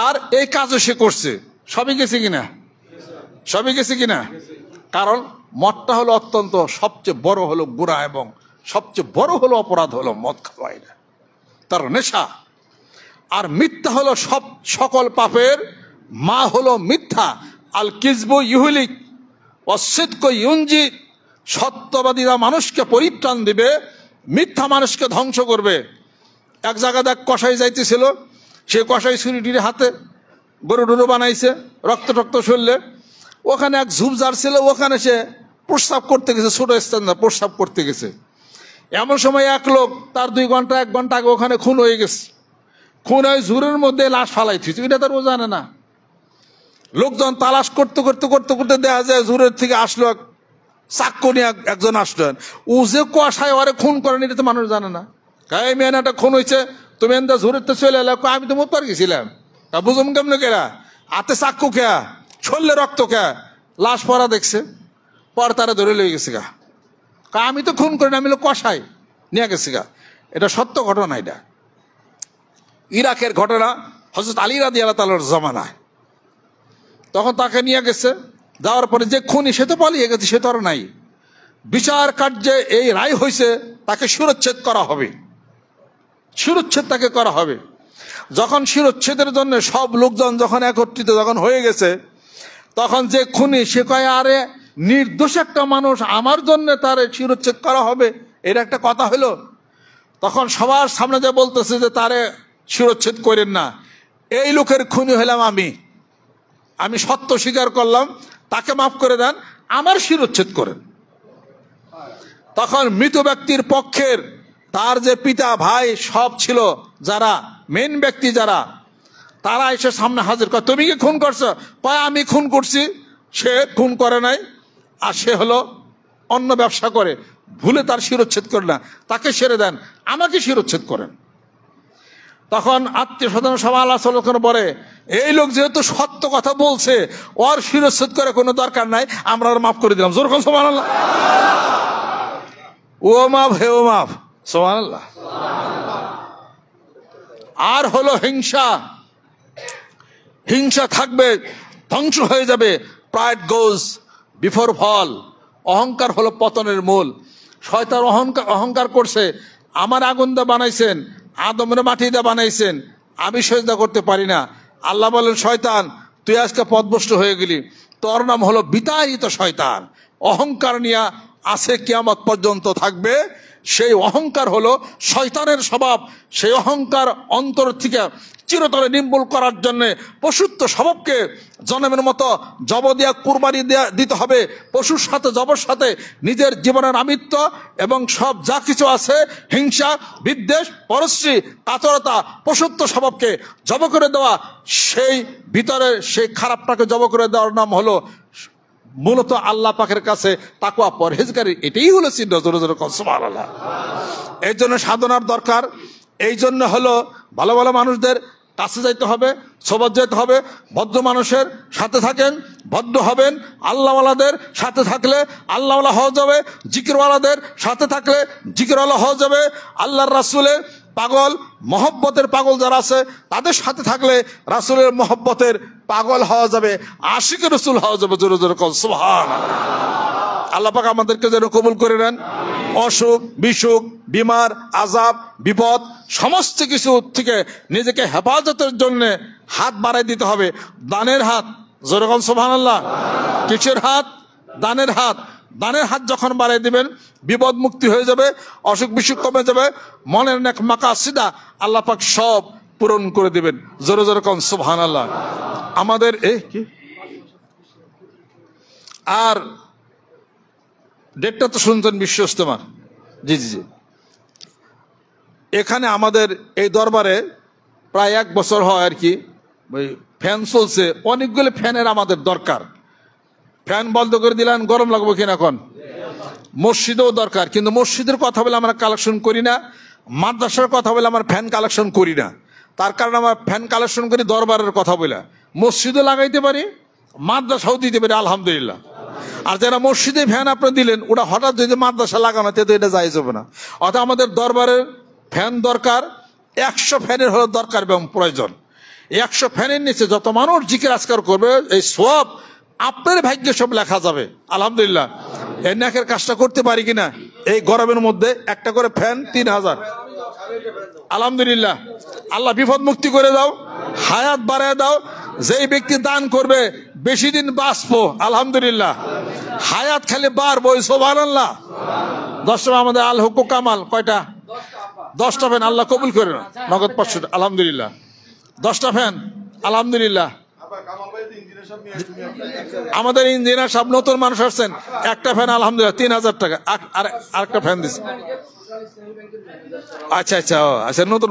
আর এই কাজও সে করছে। সবই গেছে কিনা? সবই গেছে কিনা? কারণ মদটা হলো অত্যন্ত সবচেয়ে বড় হলো গুনাহ এবং সবচেয়ে বড় হলো অপরাধ হলো মদ খাওয়া। এটা তার নেশা। আর মিথ্যা হলো সকল পাপের মা হলো মিথ্যা। আল কিজবু ইহুলিক অসিদ্ক ইউনজি, সত্যবাদীরা মানুষকে পরিত্রাণ দিবে, মিথ্যা মানুষকে ধ্বংস করবে। এক জায়গায় দেখ কষাই যাইতেছিল, সে কষাই ছুরিটির হাতে গরু ডুরু বানাইছে, রক্ত টক্ত শরীরে। ওখানে এক ঝুপঝাড় ছিল, ওখানে সে প্রস্রাব করতে গেছে, ছোট স্থান না, প্রস্রাব করতে গেছে। এমন সময় এক লোক, তার 1 ঘন্টা আগে ওখানে খুন হয়ে গেছে। খুন হয়ে ঝুরের মধ্যে লাশ ফালাই থুইছে, এটা তার ও জানে না। লোকজন তালাশ করতে করতে করতে করতে দেখা যায় ঝুরের থেকে আসলো চাক্কু নিয়ে একজন আসলেন। ও যে কষায় ওরে খুন করেন এটা তো মানুষ জানে না। এই মেয়েটা খুন হয়েছে, তুমি এনটা ঝুরের তো চলে এলো। আমি তো মোট পার গেছিলাম, বুঝুম কেমন কেরা হাতে চাক্কু খেয়া, শরীরে রক্ত খেয়া, লাশ পরা দেখছে, পর তারা ধরে লয়ে গেছে গা। আমি তো খুন করি না, আমি কষাই নিয়ে গেছি গা। এটা সত্য ঘটনা। এটা ইরাকের ঘটনা, হযরত আলী রাদিয়াল্লাহু তাআলার জামানায়। তখন তাকে নিয়ে গেছে, যাওয়ার পরে যে খুনি সে তো পালিয়ে গেছে, সে তো আর নাই। বিচার কার্যে এই রায় হয়েছে তাকে শিরচ্ছেদ করা হবে, শিরচ্ছেদ তাকে করা হবে। যখন শিরচ্ছেদের জন্য সব লোকজন যখন একত্রিত যখন হয়ে গেছে, তখন যে খুনি সে কয়, আরে নির্দোষ একটা মানুষ, আমার জন্য তার শিরচ্ছেদ করা হবে, এটা একটা কথা হলো। তখন সবার সামনে যে বলতেছে যে তারে শিরচ্ছেদ করেন না, এই লোকের খুনি হলাম আমি সত্য স্বীকার করলাম, তাকে মাফ করে দেন, আমার শিরচ্ছেদ করেন। তখন মৃত ব্যক্তির পক্ষের তার যে পিতা ভাই সব ছিল, যারা মেন ব্যক্তি যারা, তারা এসে সামনে হাজির করে, তুমি কি খুন করছো? কয় আমি খুন করছি। সে খুন করে নাই, আর সে হলো অন্য ব্যবসা করে, ভুলে তার শিরচ্ছেদ করে না, তাকে সেরে দেন, আমাকে শিরচ্ছেদ করেন। তখন আত্মীয় স্বজন সবাই আলোচনা করে, এই লোক যেহেতু সত্য কথা বলছে, ওর শিরচ্ছেদ করে কোনো দরকার নাই, আমরা ওর মাফ করে দিলাম। জোর করে সুবহানাল্লাহ। ও মাফ, হে ও মাফ, সুবহানাল্লাহ। আর হলো হিংসা, হিংসা থাকবে, ধ্বংস হয়ে যাবে। প্রাইড গোজ বিফোর ফল। অহংকার হলো পতনের মূল। শয়তান অহংকার করছে, আমার আগুন দিয়ে বানাইছেন, আদমের মাটি দিয়ে বানাইছেন, আমি সেজদা করতে পারি না। আল্লাহ বলেন, শয়তান তুই আজকে পথভ্রষ্ট হয়ে গেলি, তোর নাম হলো বিতাড়িত শয়তান। অহংকার নিয়ে আছে কিয়ামত পর্যন্ত থাকবে। সেই অহংকার হলো শয়তানের স্বভাব। সেই অহংকার অন্তর থেকে চিরতরে নির্মূল করার জন্য পশুত্ব স্বভাবকে জনমের মতো জব দিয়া কুরবানি দিতে হবে। পশুর সাথে জবর সাথে নিজের জীবনের আমিত্ব এবং সব যা কিছু আছে, হিংসা, বিদ্বেষ, পরশ্রী, কাতরতা, পশুত্ব স্বভাবকে জব করে দেওয়া, সেই ভিতরে সেই খারাপটাকে জব করে দেওয়ার নাম হলো মূলত আল্লাহ পাকের কাছে তাকওয়া পরহেজগারি। এটাই হলো চিহ্ন। জোরে জোরে সুবহানাল্লাহ। এই জন্য সাধনার দরকার। এই জন্য হলো ভালো ভালো মানুষদের কাছে যাইতে হবে, সোবত যেতে হবে। ভদ্র মানুষের সাথে থাকেন, ভদ্র হবেন। আল্লাহওয়ালাদের সাথে থাকলে আল্লাহওয়ালা হওয়া যাবে, জিকিরওয়ালাদের সাথে থাকলে জিকিরওয়ালা হওয়া যাবে। আল্লাহর রাসূলের পাগল, মহব্বতের পাগল যারা আছে, তাদের সাথে থাকলে রাসূলের মহব্বতের পাগল হওয়া যাবে, আশিকের রাসূল হওয়া যাবে। জোরে জোরে সুবহানাল্লাহ। আল্লাহ পাক আমাদেরকে যেন কবুল করে নেন। অসুখ, বিসুখ, বিমার, আযাব, বিপদ সমস্ত কিছু থেকে নিজেকে হেফাজতের জন্য হাত বাড়াই দিতে হবে। দানের হাত, জোরে সুবহানাল্লাহ। কিসের হাত? দানের হাত। দানের হাত যখন বাড়াই দিবেন, বিপদ মুক্তি হয়ে যাবে, অসুখ বিসুখ কমে যাবে, মনের নেক মাকাসিদা আল্লাহ পাক সব পূরণ করে দিবেন। জোরে জোরে সুবহানাল্লাহ। আমাদের কি আর ডেটটা তো শুনছেন, বিশ্ব ইজতেমা। জি জি জি। এখানে আমাদের এই দরবারে প্রায় 1 বছর হয় আর কি, ওই ফ্যান চলছে, অনেকগুলো ফ্যানের আমাদের দরকার। ফ্যান বন্ধ করে দিলেন, গরম লাগবে কিনা এখন? মসজিদেও দরকার, কিন্তু মসজিদের কথা বলে আমরা কালেকশন করি না, মাদ্রাসার কথা বলে আমরা ফ্যান কালেকশন করি না। তার কারণে আমরা ফ্যান কালেকশন করি দরবারের কথা বলে। মসজিদও লাগাইতে পারি, মাদ্রাসাও দিতে পারি, আলহামদুলিল্লাহ। আর যারা মসজিদে ফ্যান আপনি দিলেন, ওটা হঠাৎ যদি মাদ্রাসা লাগানো, তো এটা জায়েজ হবে না। অর্থাৎ আমাদের দরবারের ফ্যান দরকার, 100 ফ্যানের হলো দরকার এবং প্রয়োজন। 100 ফ্যানের নিচে যত মানুষ জিকির আজকার করবে, এই সওয়াব আপনার ভাগ্যে সব লেখা যাবে, আলহামদুলিল্লাহ। এই নেকের কাজটা করতে পারি কিনা? এই গরমের মধ্যে একটা করে ফ্যান 3000। আলহামদুলিল্লাহ। আল্লাহ বিপদ মুক্তি করে দাও, হায়াত বাড়ায় দাও। যেই ব্যক্তি দান করবে বেশি দিন বাঁচবো, আলহামদুলিল্লাহ। হায়াত খালি বাড়বো, সুবহানাল্লাহ। 10টা আমাদের আল হুকু কামাল কয়টা? 10টা ফ্যান, আল্লাহ কবুল করে না। নগদ 500, আলহামদুলিল্লাহ। 10টা ফ্যান, আলহামদুলিল্লাহ। আমাদের ইঞ্জিনিয়ার সব নতুন মানুষ আসছেন, একটা ফ্যান আলহামদুলিল্লাহ 3000 টাকা। আরেকটা ফ্যান দিচ্ছে। আচ্ছা আচ্ছা, আচ্ছা, নতুন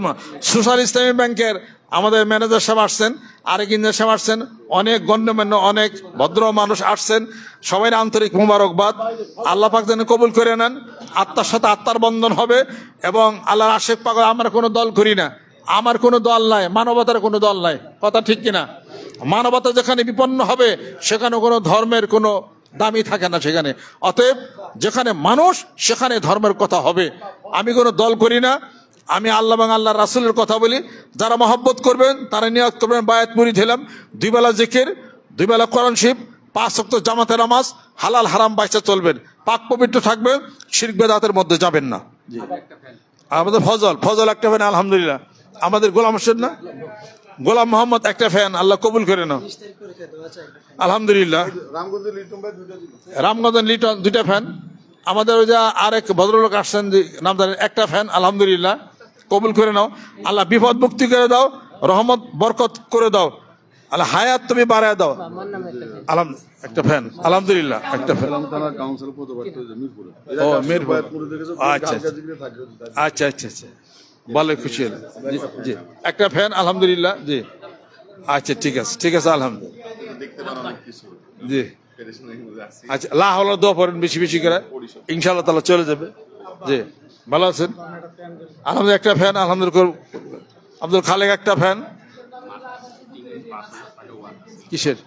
সোশ্যাল ইসলামী ব্যাংকের আমাদের ম্যানেজার সাহেব আসছেন, আরেক ইঞ্জিনিয়ার সাহেব আসছেন, অনেক গণ্যমান্য অনেক ভদ্র মানুষ আসছেন। সবাই আন্তরিক মুবারকবাদ। আল্লাহ পাক যেন কবুল করে নেন। আত্মার সাথে আত্মার বন্ধন হবে এবং আল্লাহর আশেক পাক। আমরা কোনো দল করি না, আমার কোনো দল নাই, মানবতার কোনো দল নাই, কথা ঠিক কিনা? মানবতা যেখানে বিপন্ন হবে সেখানে কোনো ধর্মের কোনো দামই থাকে না সেখানে। অতএব যেখানে মানুষ সেখানে ধর্মের কথা হবে। আমি কোনো দল করি না, আমি আল্লাহ এবং আল্লাহ রাসূলের কথা বলি। যারা মহব্বত করবেন তারা নিয়ত করবেন, বায়াত মুরিদ হলাম, 2 বেলা জিকির, 2 বেলা কোরআন শরীফ, 5 ওয়াক্ত জামাতে নামাজ, হালাল হারাম বাইচা চলবেন, পাক পবিত্র থাকবেন, শিরক বেদাতের মধ্যে যাবেন না। আমাদের ফজল একটা ফ্যান, আলহামদুলিল্লাহ। আমাদের গোলাম হোসেন না, গোলাম মোহাম্মদ একটা ফ্যান, আল্লাহ কবুল করে নাও, আলহামদুলিল্লাহ। রামগঞ্জ লিটন 2টা ফ্যান। আমাদের ওই যে আরেক ভদ্রলোক আসছেন নামদার, একটা ফ্যান, আলহামদুলিল্লাহ, কবুল করে নাও। আল্লাহ বিপদ মুক্তি করে দাও, রহমত বরকত করে দাও, আল্লাহ হায়াত তুমি বাড়ায় দাও। একটা ফ্যান, আলহামদুলিল্লাহ, একটা ফ্যান। ও মিরপুর, আচ্ছা আচ্ছা আচ্ছা আচ্ছা, ভালো, খুশি হলাম। জি, একটা ফ্যান, আলহামদুলিল্লাহ। জি, আচ্ছা, ঠিক আছে, ঠিক আছে, আলহামদুলিল্লাহ। জি, আচ্ছা, লা হলো দোয়া পড়েন বেশি বেশি করে, ইনশাআল্লাহ তাআলা চলে যাবে। জি, ভালো আছেন? আলহামদুলিল্লাহ, একটা ফ্যান, আলহামদুলিল্লাহ। আব্দুল খালেক একটা ফ্যান। কিসের?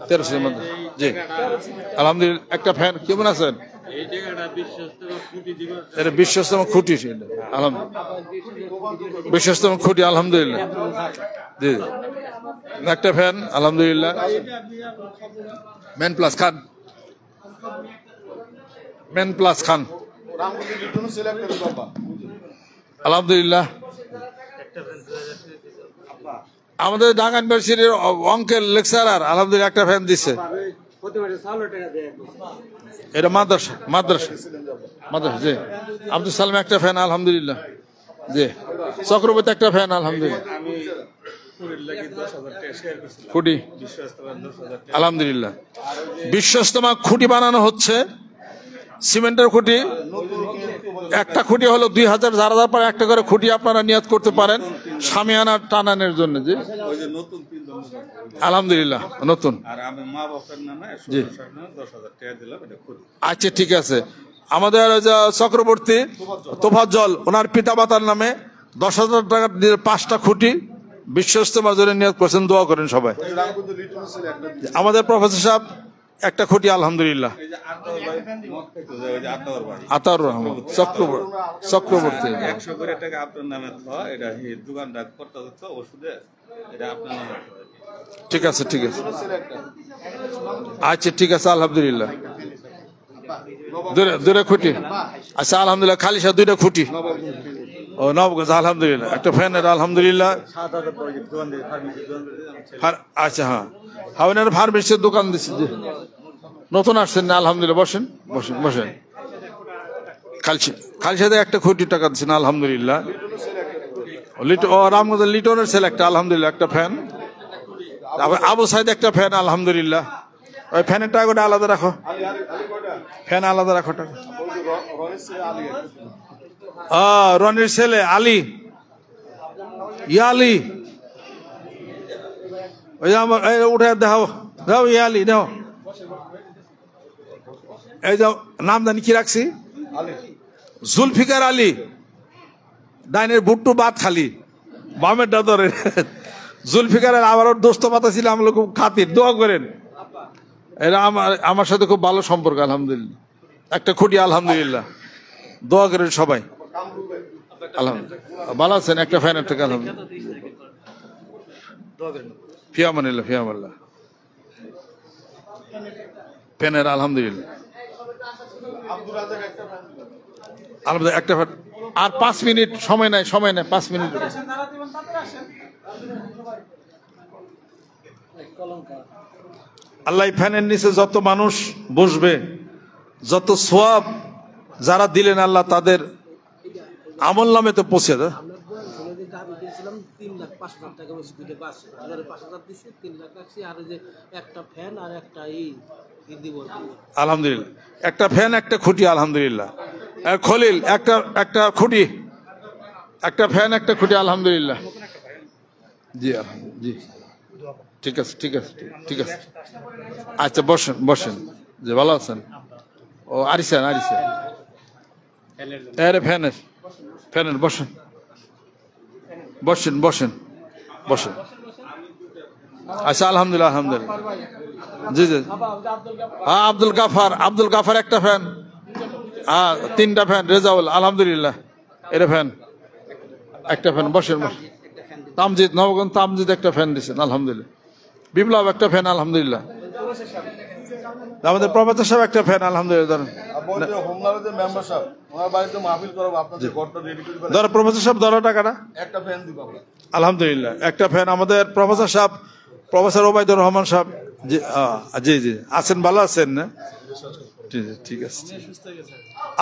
1300 মধ্যে। জি, আলহামদুলিল্লাহ, একটা ফ্যান। কেমন আছেন? এটা বিশ্বস্তম খুঁটি, আলহামদুলিল্লাহ, বিশ্বস্তম খুঁটি, আলহামদুলিল্লাহ। জি, একটা ফ্যান, আলহামদুলিল্লাহ। ম্যান প্লাস খান, ম্যান প্লাস খান, আলহামদুলিল্লাহ। আমাদের ঢাকা ইউনিভার্সিটির অঙ্কের লেকচারার, আলহামদুলিল্লাহ, একটা ফ্যান দিচ্ছে। এটা মাদ্রাসা, মাদ্রাসা, মাদ্রাসা। জি, আব্দুল সালাম একটা ফ্যান, আলহামদুলিল্লাহ। জি, চক্রবর্তী একটা ফ্যান, আলহামদুলিল্লাহ। খুঁটি, আলহামদুলিল্লাহ। বিশ্বস্তমা খুঁটি বানানো হচ্ছে, সিমেন্টের খুঁটি। একটা খুঁটি হলো 2000, যারা পরে একটা করে খুঁটি আপনারা নিয়ত করতে পারেন শামিয়ানা টানানোর জন্য। জি, আলহামদুলিল্লাহ, নতুন। জি, আচ্ছা, ঠিক আছে। আমাদের চক্রবর্তী তোফাজ্জল, ওনার পিতা মাতার নামে 10,000 টাকা দিয়ে 5টা খুঁটি বিশ্বস্তমার জন্য নিয়ত করছেন, দোয়া করেন সবাই। আমাদের প্রফেসর সাহেব একটা খুঁটি, আলহামদুলিল্লাহ। আতাউর রহমান চক্রবর্তী, 100 করে টাকা আপনার নামে, এটা দোকানটা করতে হচ্ছে ওষুধে, এটা আপনার নামে। ঠিক আছে, ঠিক আছে, আচ্ছা, ঠিক আছে, আলহামদুলিল্লাহ। 2টা খুঁটি, আচ্ছা, আলহামদুলিল্লাহ। খালিশা 2টা খুঁটি, ও নবগঞ্জ, আলহামদুলিল্লাহ। একটা ফ্যানের, আলহামদুলিল্লাহ। আচ্ছা, হ্যাঁ, হাওয়ানের ফার্মেসির দোকান দিচ্ছে। নতুন আসছেন না, আলহামদুলিল্লাহ। বসেন, বসেন, বসেন। খালিশাতে একটা কোটি টাকা দিচ্ছেন, আলহামদুলিল্লাহ। ও রামগঞ্জের লিটনের ছেলে একটা, আলহামদুলিল্লাহ, একটা ফ্যান। আবু সাইদ একটা ফ্যান, আলহামদুলিল্লাহ। ওই ফ্যানের টাকাটা আলাদা রাখো, ফ্যান আলাদা রাখো টাকা। রনির ছেলে আলী, ইয়ালি, ওই আমার উঠে দেখাও, দাও ইয়ালি, দাও। এই যে নাম জানি কি রাখছি, জুলফিকার আলী। ডাইনের বুট্টু বাদ খালি, বামের ডাদরে জুলফিকারের। আবার ওর দোস্ত পাতা ছিল, আমরা খুব খাতির, দোয়া করেন। এরা আমার সাথে খুব ভালো সম্পর্ক, আলহামদুলিল্লাহ। একটা খুঁটি, আলহামদুলিল্লাহ, দোয়া করেন সবাই, আলহামদুলিল্লাহ। ভালো আছেন? একটা ফ্যানের থেকে, আলহামদুলিল্লাহ। ফিয়ামানিল্লাহ, ফিয়ামাল্লাহ, ফ্যানের, আলহামদুলিল্লাহ। আলহামদুলিল্লাহ একটা ফ্যান। আর 5 মিনিট সময় নাই, 5 মিনিট। আল্লাহ ফ্যানের নিচে যত মানুষ বসবে, যত সোয়াব যারা দিলেন আল্লাহ তাদের আমল নামে তো পৌঁছে দেয়। আলহামদুলিল্লাহ একটা ফ্যান একটা খুঁটি, আলহামদুলিল্লাহ। খলিল একটা খুঁটি, একটা ফ্যান একটা খুঁটি, আলহামদুলিল্লাহ। জি জি ঠিক আছে ঠিক আছে ঠিক আছে। আচ্ছা বসেন যে ভালো আছেন? ও আরিসেন ফ্যানের বসেন আচ্ছা আলহামদুলিল্লাহ জি জি। হ্যাঁ আব্দুল গাফার একটা ফ্যান, 3টা ফ্যান। রেজাউল আলহামদুলিল্লাহ এটা ফ্যান একটা ফ্যান। বসেন তামজিদ, নবগঞ্জ তামজিদ একটা ফ্যান দিচ্ছেন, আলহামদুলিল্লাহ। বিপ্লব একটা ফ্যান, আলহামদুলিল্লাহ। আমাদের প্রফেসর সাহেব একটা ফ্যান, আলহামদুলিল্লাহ। ধরো প্রফেসর সাহেব, ধরো টাকাটা, আলহামদুলিল্লাহ একটা ফ্যান। আমাদের প্রফেসর সাহেব, প্রফেসর ওবায়দুর রহমান সাহেব, জি জি আছেন, ভালো আছেন না? ঠিক আছে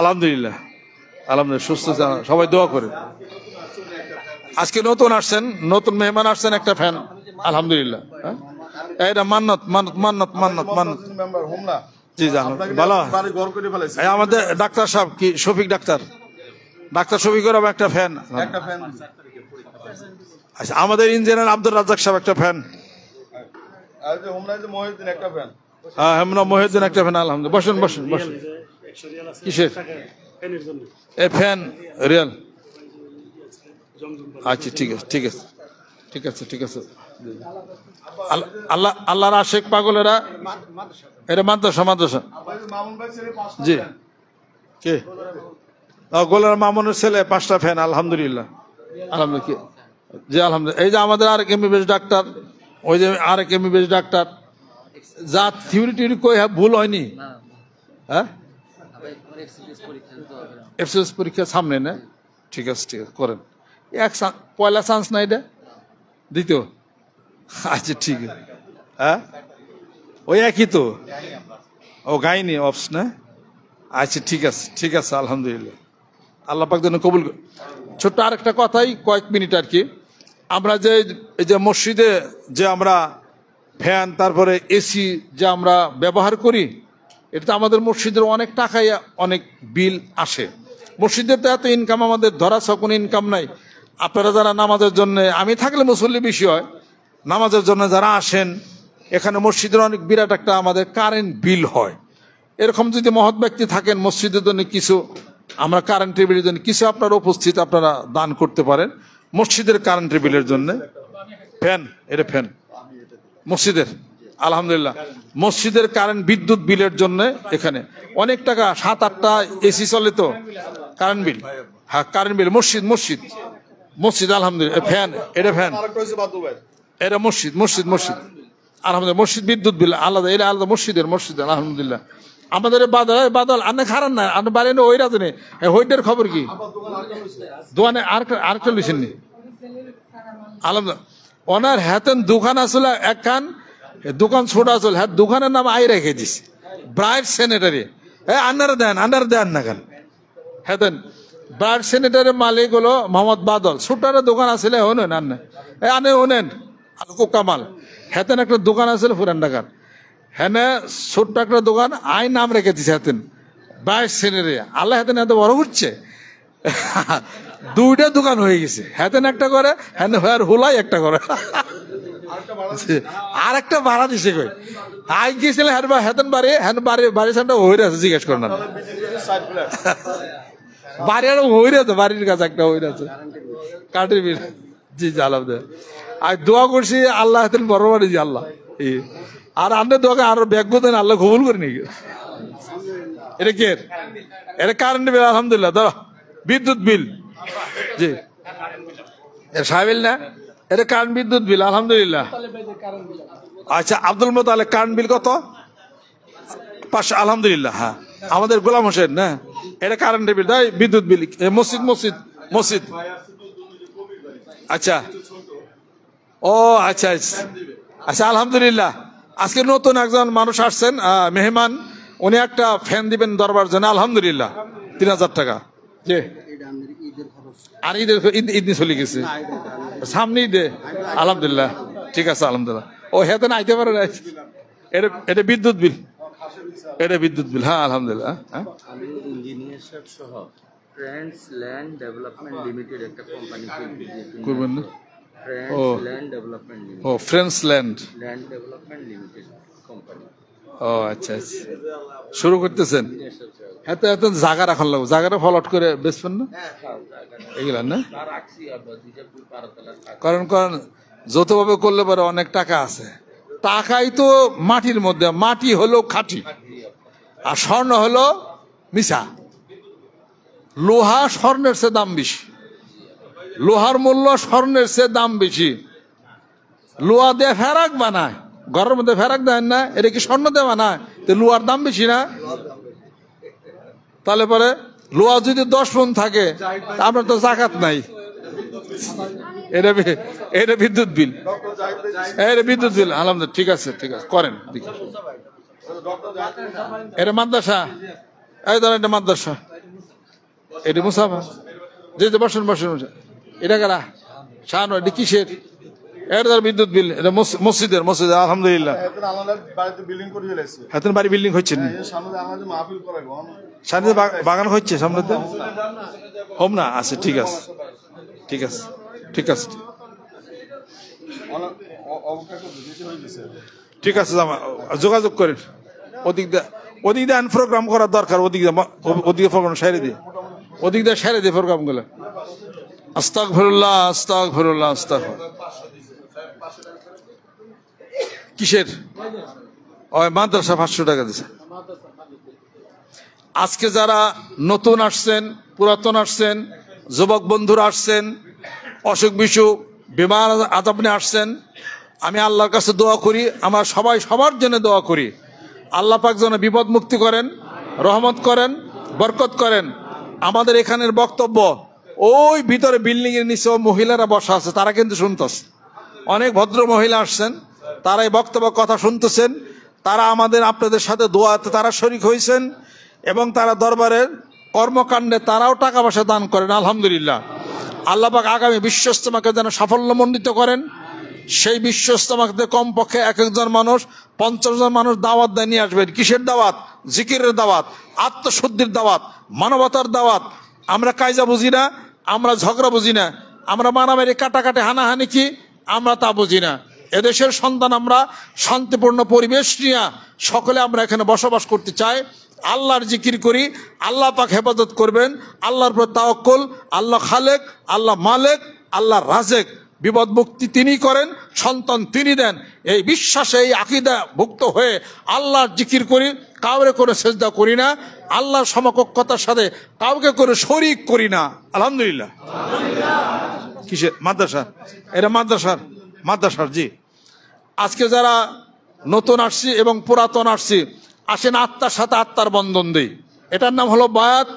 আলহামদুলিল্লাহ সুস্থ সবাই দোয়া করে। আজকে নতুন আসছেন, নতুন মেহমান আসছেন, একটা ফ্যান, আলহামদুলিল্লাহ। এটা মান্নত জি জানো ভালো। আমাদের ডাক্তার সাহেব কি শফিক ডাক্তার শফিকের একটা ফ্যান। আচ্ছা আমাদের ইঞ্জিনিয়ার আব্দুর রাজ্জাক সাহেব একটা ফ্যান। হ্যাঁ হেমনা মহিউদ্দিন একটা ফ্যান, আলহামদুলিল্লাহ। বসেন কিসের এ ফ্যান? রিয়াল। আচ্ছা ঠিক আছে। আল্লাহর আশেক পাগলেরা, এটা মাদ্রাসা জি। কে? গোলার মামুনের ছেলে 5টা ফ্যান, আলহামদুলিল্লাহ। জি আলহামদুলিল্লাহ। এই যে আমাদের আরেক এমবিবিএস ডাক্তার, ওই যে আরেক এমবিবিএস ডাক্তার, যা থিওরি টিউরি কই ভুল হয়নি। হ্যাঁ এফসিএস পরীক্ষা সামনে না? ঠিক আছে করেন। পয়লা চান্স না এটা, দ্বিতীয়? আচ্ছা ঠিক আছে। হ্যাঁ ওই একই তো, ও গাইনি অপস না? আচ্ছা ঠিক আছে আলহামদুলিল্লাহ। আল্লাহ পাক যেন কবুল। ছোট্ট আরেকটা কথাই, কয়েক মিনিট আর কি। আমরা যে এই যে মসজিদে যে আমরা ফ্যান তারপরে এসি যে আমরা ব্যবহার করি, এটা তো আমাদের মসজিদের অনেক টাকায় অনেক বিল আসে। মসজিদের তো এত ইনকাম আমাদের ধরা কোনো ইনকাম নাই। আপনারা যারা নামাজের জন্য, আমি থাকলে মুসল্লি বেশি হয়, নামাজের জন্য যারা আসেন এখানে মসজিদের অনেক বিরাট একটা আমাদের কারেন্ট বিল হয়। এরকম যদি মহৎ ব্যক্তি থাকেন মসজিদের জন্য কিছু, আমরা কারেন্টের বিলের জন্য কিছু আপনারা উপস্থিত আপনারা দান করতে পারেন মসজিদের কারেন্টের বিলের জন্য। ফ্যান, এটা ফ্যান মসজিদের, আলহামদুলিল্লাহ। মসজিদের কারেন্ট বিদ্যুৎ বিলের জন্য এখানে অনেক টাকা, 7-8টা এসি চলে তো কারেন্ট বিল। হ্যাঁ কারেন্ট বিল মসজিদ আলহামদুলিল্লাহ। ফ্যান, এটা ফ্যান, এটা মসজিদ আলহামদুলিল্লাহ। মসজিদ বিদ্যুৎ বিল আলাদা, এটা আলাদা মসজিদ আলহামদুলিল্লাহ। আমাদের বাদল আনে খারান না, আপনি বাড়ি ওই রাজনে হইটার খবর কি? দোকানে আরেকটা লিখেন নি, আলহামদুলিল্লাহ। ওনার হাতেন দোকান আসলে একখান দোকান ছোট আসল, হ্যাঁ দোকানের নাম আই রেখে দিস ব্রাইট স্যানিটারি। হ্যাঁ আন্ডারে দেন না কেন? হ্যাঁ ব্রাইট স্যানিটারির মালিক হলো মোহাম্মদ বাদল। ছোটার দোকান আসলে হনেন আনে হনেন কামাল। হেতেন একটা দোকান আসলে পুরান ঢাকার, হ্যাঁ ছোট্ট একটা দোকান আই নাম রেখে দিছে হেতেন ব্রাইট স্যানিটারি। আল্লাহ হেতেন এত বড় হচ্ছে, 2টা দোকান হয়ে গেছে। হেতেন একটা করে, হ্যাঁ হুলাই একটা করে, আর একটা ভাড়া দিছে কই। আই গিয়েছিলেন হেতেন বাড়ি সামনে হইরে আছে, জিজ্ঞেস করেন বাড়ি আর হইরে আছে, বাড়ির কাছে একটা হইরে আছে কাঠের বিল। জি আলহামদুলিল্লাহ। আর দোয়া করছি আল্লাহ হেতেন বড় বাড়ি জি আল্লাহ। আর আমাদের দোয়া আর ব্যাগ বোধেন আল্লাহ কবুল করে নি। এটা কে? এটা কারেন্ট বিল, আলহামদুলিল্লাহ। ধরো বিদ্যুৎ বিল, জি এটা সাহেবিল না, এটা কারেন্ট বিদ্যুৎ বিল, আলহামদুলিল্লাহ। আচ্ছা আব্দুল মোতালেব কারেন্ট বিল কত? 500, আলহামদুলিল্লাহ। হ্যাঁ আমাদের গোলাম হোসেন না, এটা কারেন্টের বিল, তাই বিদ্যুৎ বিল। মসজিদ মসজিদ মসজিদ, আচ্ছা ও আচ্ছা আচ্ছা আচ্ছা, আলহামদুলিল্লাহ। আজকে নতুন একজন মানুষ আসছেন, মেহমান, উনি একটা ফ্যান দিবেন দরবার জন্য, আলহামদুলিল্লাহ 3000 টাকা। যে আর ঈদের ঈদ চলে গেছে, সামনে ঈদে, আলহামদুলিল্লাহ, ঠিক আছে আলহামদুলিল্লাহ। ও হেতে না আইতে পারে না, এটা বিদ্যুৎ বিল, এটা বিদ্যুৎ বিল, হ্যাঁ আলহামদুলিল্লাহ। হ্যাঁ, আমি ইঞ্জিনিয়ার সাহেব সহ ফ্রেন্ডস ল্যান্ড ডেভেলপমেন্ট লিমিটেড একটা কোম্পানি করবেন না? ও ল্যান্ড ডেভেলপমেন্ট ও Friends Land Development Limited company. ও আচ্ছা আচ্ছা, শুরু করতেছেন। হ্যাঁ, তো এত জায়গা রাখার লাগবে, জায়গাটা ফলট করে বেচবেন না এগুলা না? কারণ কারণ যৌথভাবে করলে পরে অনেক টাকা আছে। টাকাই তো মাটির মধ্যে, মাটি হলো খাঁটি আর স্বর্ণ হলো মিশা। লোহা স্বর্ণের চেয়ে দাম বেশি, লোহার মূল্য স্বর্ণের চেয়ে দাম বেশি। লোহা দিয়ে ফেরাক বানায়, ঘরের মধ্যে ফেরাক দেন না, এটা কি স্বর্ণ দিয়ে বানায়? তো লোহার দাম বেশি না? তাহলে পরে লোহা যদি 10 মণ থাকে, আপনার তো জাকাত নাই। এটা বিদ্যুৎ বিল, এটা বিদ্যুৎ বিল, আলহামদুলিল্লাহ, ঠিক আছে ঠিক আছে, করেন। এটা মাদ্রাসা, এই ধরেন এটা মাদ্রাসা, এটা মুসাফা, যে বসেন বসেন, এটা কারা শাহান, এটা কিসের? এটা ধর বিদ্যুৎ বিল, এটা মসজিদের, মসজিদের, আলহামদুলিল্লাহ। হাতের বাড়ি বিল্ডিং হচ্ছে না, সামনে বাগান হচ্ছে, সামনে হোম না আছে, ঠিক আছে ঠিক আছে ঠিক আছে ঠিক আছে, যোগাযোগ করেন। ওদিক দিয়ে প্রোগ্রাম করার দরকার, ওদিকে প্রোগ্রাম সাইরে দিয়ে, ওদিক দিয়ে সাইরে দিয়ে প্রোগ্রাম গুলো। আস্তাগফিরুল্লাহ আস্তাগফিরুল্লাহ আস্তাগফিরুল্লাহ। কিসের? ওই মাদ্রাসা 500 টাকা দিচ্ছে। আজকে যারা নতুন আসছেন, পুরাতন আসছেন, যুবক বন্ধুরা আসছেন, অসুখ বিসুখ বিমার আজাব নিয়ে আসছেন, আমি আল্লাহর কাছে দোয়া করি, আমরা সবাই সবার জন্য দোয়া করি, আল্লাহ পাক যেন বিপদ মুক্তি করেন, রহমত করেন, বরকত করেন। আমাদের এখানের বক্তব্য ওই ভিতরে বিল্ডিং এর নিচে মহিলারা বসা আছে, তারা কিন্তু শুনতেছে। অনেক ভদ্র মহিলা আসছেন, তারা এই বক্তব্য কথা শুনতেছেন, তারা আমাদের আপনাদের সাথে দোয়াতে তারা শরীক হয়েছেন এবং তারা দরবারের কর্মকাণ্ডে তারাও টাকা পয়সা দান করেন, আলহামদুলিল্লাহ। আল্লাহ পাক আগামী বিশ্ব ইজতেমাকে যেন সাফল্যমণ্ডিত করেন। সেই বিশ্ব ইজতেমাকে কমপক্ষে এক একজন মানুষ 50 জন মানুষ দাওয়াত দিয়ে নিয়ে আসবেন। কিসের দাওয়াত? জিকিরের দাওয়াত, আত্মশুদ্ধির দাওয়াত, মানবতার দাওয়াত। আমরা কায়জা বুঝি না, আমরা ঝগড়া বুঝি না, আমরা মারামারি কাটাকাটি হানাহানি কি আমরা তা বুঝি না। এদেশের সন্তান আমরা, শান্তিপূর্ণ পরিবেশ নিয়ে সকলে আমরা এখানে বসবাস করতে চাই। আল্লাহর জিকির করি, আল্লাহ পাক হেফাজত করবেন, আল্লাহর উপর তাওয়াক্কুল। আল্লাহ খালেক, আল্লাহ মালেক, আল্লাহ রাজেক। বিপদ মুক্তি তিনি করেন, সন্তান তিনি দেন। এই বিশ্বাসে, এই আকীদা ভুক্ত হয়ে আল্লাহর জিকির করি, কাউরে করে সেজদা করি না, আল্লাহর সমকক্ষতার সাথে কাউকে করে শরীক করি না, আলহামদুলিল্লাহ। কিসের মাদ্রাসা? এটা মাদ্রাসার জি। আজকে যারা নতুন আসছি এবং পুরাতন আসছি, আসেন আত্মার সাথে আত্মার বন্ধন দেই। এটার নাম হলো বায়াত।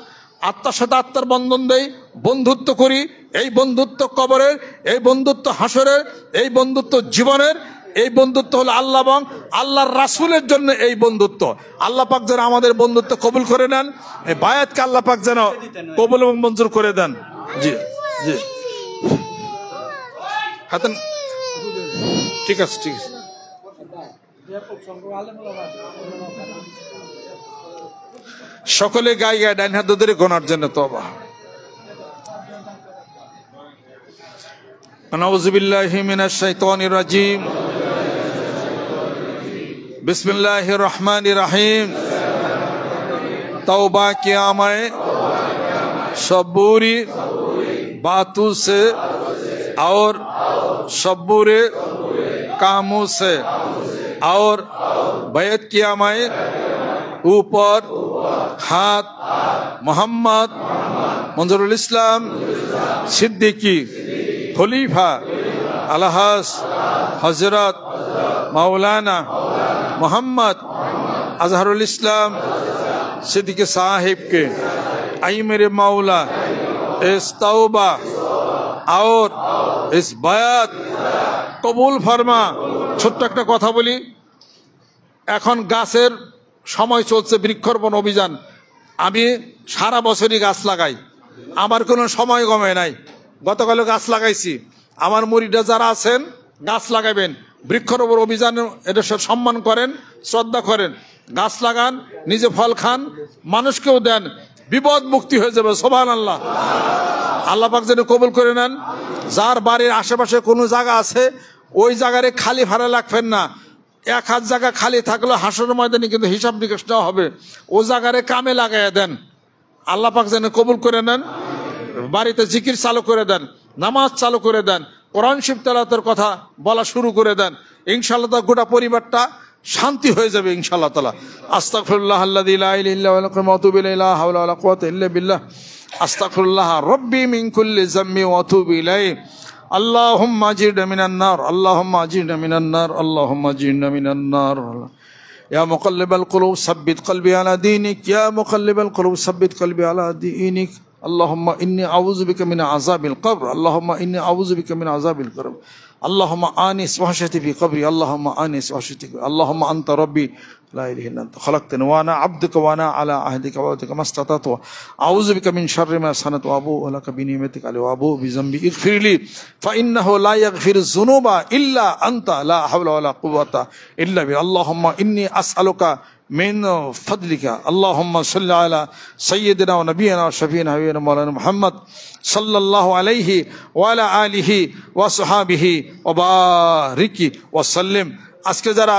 আত্মার সাথে আত্মার বন্ধন দেই, বন্ধুত্ব করি। এই বন্ধুত্ব কবরের, এই বন্ধুত্ব হাসরের, এই বন্ধুত্ব জীবনের, এই বন্ধুত্ব হলো আল্লাহ এবং আল্লাহর রাসূলের জন্য এই বন্ধুত্ব। আল্লাহ পাক যেন আমাদের বন্ধুত্ব কবুল করে নেন, এই বায়াতকে আল্লাহ পাক যেন কবুল এবং মঞ্জুর করে দেন। জি জি, হাতেন, ঠিক আছে ঠিক আছে। সকলে গায়ে গায়ে ডাইন হাত ধরে গোনার জন্য তওবা। আউযু বিল্লাহি মিনাশ শাইতানির রাজিম। बिस्मिल्लाहिर रहमानिर रहीम। तौबा किया मैं सब बुरी बातों से और सब बुरे कामों से, और बैत किया मैं ऊपर हाथ मोहम्मद मंजरुल इस्लाम सिद्दीकी खलीफा अलहास हजरत मौलाना मोहम्मद अजहरुल इस्लाम सिद्दीकी साहिब के ऐ मेरे मौला इस तौबा और इस बायात কবুল ফরমা। ছোট্ট একটা কথা বলি, এখন গাছের সময় চলছে, বৃক্ষরোপণ অভিযান। আমি সারা বছরই গাছ লাগাই, আমার কোনো সময় কমে নাই। গতকালও গাছ লাগাইছি। আমার মুরিদরা যারা আছেন গাছ লাগাবেন, বৃক্ষরোপণ অভিযান এটা সম্মান করেন, শ্রদ্ধা করেন, গাছ লাগান, নিজে ফল খান, মানুষকেও দেন, বিপদ মুক্তি হয়ে যাবে। সুবহানাল্লাহ। আল্লাহ পাক যেন কবুল করে নেন। যার বাড়ির আশেপাশে কোনো জায়গা আছে ওই জায়গায় খালি ভাড়া রাখবেন না। এক হাত জায়গা খালি থাকলে হাসর ময়দানে কিন্তু হিসাব নিকাশ নেওয়া হবে, ও জায়গায় কামে লাগাইয়া দেন। আল্লাহ পাক যেন কবুল করে নেন। বাড়িতে জিকির চালু করে দেন, নামাজ চালু করে দেন, কোরআন শরীফ তেলাওয়াতের কথা বলা শুরু করে দেন। ইনশাআল্লাহ তাআলা গোটা পরিবারটা শান্তি হয়ে যাবে ইনশাআল্লাহ তাআলা। আস্তাগফিরুল্লাহ আল্লাযী লা ইলাহা ইল্লা হুয়া ওয়া আতুবু ইলাইহি লা হাওলা ওয়া লা কুওয়াতা ইল্লা বিল্লাহ। আস্তাগফিরুল্লাহ রাব্বি মিন কুল্লি যামবি ওয়া আতুবু ইলাইহি। اللهم اجرنا من النار اللهم اجرنا من النار اللهم اجرنا من النار يا مقلب القلوب ثبت قلبي على دينك يا مقلب القلوب ثبت قلبي على دينك اللهم إني أعوذ بك من عذاب القبر اللهم إني أعوذ بك من عذاب القبر اللهم آنس وحشتي في قبري اللهم آنس وحشتي اللهم أنت ربي لا إله إلا أنت خلقتني وأنا عبدك وأنا على عهدك ووعدك ما استطعت أعوذ بك من شر ما صنعت وأبوء لك بنعمتك علي وأبوء بذنبي اغفر لي فإنه لا يغفر الذنوب إلا أنت لا حول ولا قوة إلا بك اللهم إني أسألك من فضلك اللهم صل على سيدنا ونبينا وشفينا حبيبنا مولانا محمد صلى الله عليه وعلى آله وصحابه وبارك وسلم। আজকে যারা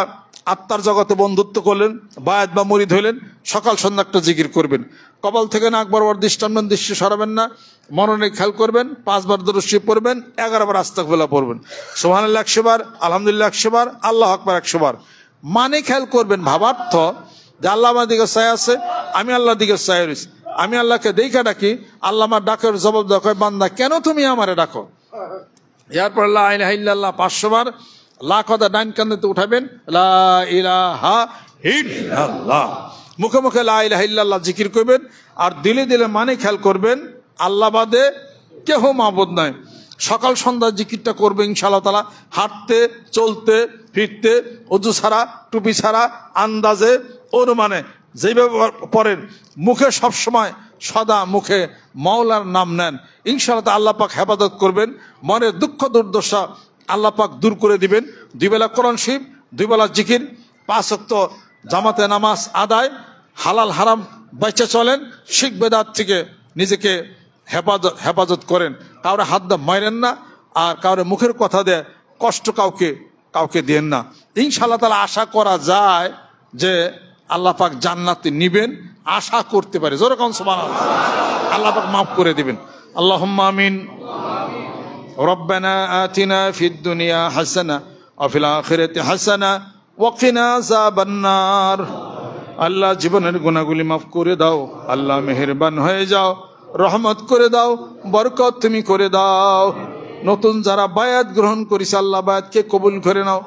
আত্মার জগতে বন্ধুত্ব করলেন, বায়াত বা মুরিদ হইলেন, সকাল সন্ধ্যা একটা জিকির করবেন। কপাল থেকে নাক বরাবর দৃষ্টান্তন দৃষ্টি সরাবেন না, মননে খেয়াল করবেন, 5 বার দরুদ শরীফ পড়বেন, 11 বার আস্তাগফিরুল্লাহ পড়বেন, সুবহানাল্লাহ 100 বার, আলহামদুলিল্লাহ 100 বার, আল্লাহু আকবার 100 বার। মানে খেয়াল করবেন, ভাবার্থ যে আল্লাহ আমার দিকে চাই আছে, আমি আল্লাহর দিকে চাই রয়েছি, আমি আল্লাহকে দেখা ডাকি, আল্লাহ আমার ডাকের জবাব দেয়, বান্দা কেন তুমি আমারে ডাকো। এরপর লা ইলাহা ইল্লাল্লাহ 500 বার, লা কথা ডাইন কান্দে উঠাবেন, লা ইলাহা ইল্লাল্লাহ, মুখে মুখে লা ইলাহা ইল্লাল্লাহ জিকির করবেন। আর দিলে দিলে মানে খেয়াল করবেন আল্লাহ বাদে কেহ মাবুদ নাই। সকাল সন্ধ্যা জিকিরটা করবে ইনশাআল্লাহ তাআলা, হাঁটতে চলতে ফিরতে, ওযু ছাড়া টুপি ছাড়া, আন্দাজে অনুমানে যেভাবে পড়েন, মুখে সবসময় সদা মুখে মাওলার নাম নেন। ইনশাআল্লাহ আল্লাহ পাক হেফাজত করবেন, মনের দুঃখ দুর্দশা আল্লাহ পাক দূর করে দিবেন। 2 বেলা কোরআন শরীফ, 2 বেলা জিকির, 5 ওয়াক্ত জামাতে নামাজ আদায়, হালাল হারাম বেঁচে চলেন, শিরক বেদাত থেকে নিজেকে হেফাজত করেন, কাউরে হাত দা মারেন না, আর কাউরে মুখের কথা দেয় কষ্ট কাউকে দেন না। ইনশাআল্লাহ তাআলা আশা করা যায় যে আল্লাহ পাক জান্নাতে নিবেন, আশা করতে পারে। জোরে কোন সুবহানাল্লাহ। আল্লাহ পাক মাফ করে দিবেন। আল্লাহুম্মা আমিন। রব্বানা আতিনা ফিদ দুনিয়া হাসানা ওয়া ফিল আখিরাতি হাসানা ওয়া কিনা আযাবান নার। আল্লাহ জীবনের গুনাহগুলি মাফ করে দাও, আল্লাহ মেহেরবান হয়ে যাও, রহমত করে দাও, বরকত তুমি করে দাও। নতুন যারা বায়াত গ্রহণ করেছে আল্লাহ বায়াতকে কবুল করে নাও,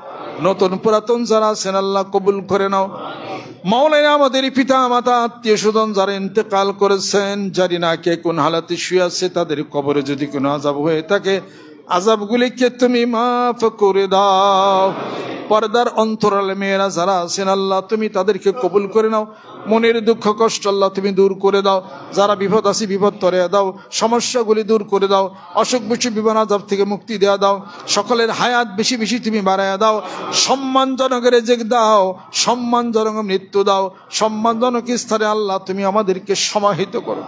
নতুন পুরাতন যারা আছেন আল্লাহ কবুল করে নাও। মাওলানা আমাদের পিতা মাতা আত্মীয় স্বজন যারা ইন্তেকাল করেছেন, জানি না কে কোন হালাতে শুয়ে আছে, তাদের কবরে যদি কোনো আযাব হয়ে থাকে আযাবগুলিকে তুমি মাফ করে দাও। পর্দার অন্তরালে মেয়েরা যারা আছেন আল্লাহ তুমি তাদেরকে কবুল করে নাও, মনের দুঃখ কষ্ট আল্লাহ তুমি দূর করে দাও। যারা বিপদ আছে বিপদ তরিয়ে দাও, সমস্যাগুলি দূর করে দাও, অসুখ বিসুখ বিপদ আযাব থেকে মুক্তি দেয়া দাও। সকলের হায়াত বেশি বেশি তুমি বাড়াইয়া দাও, সম্মানজনক রেজেক দাও, সম্মানজনক মৃত্যু দাও, সম্মানজনক স্থানে আল্লাহ তুমি আমাদেরকে সমাহিত করো।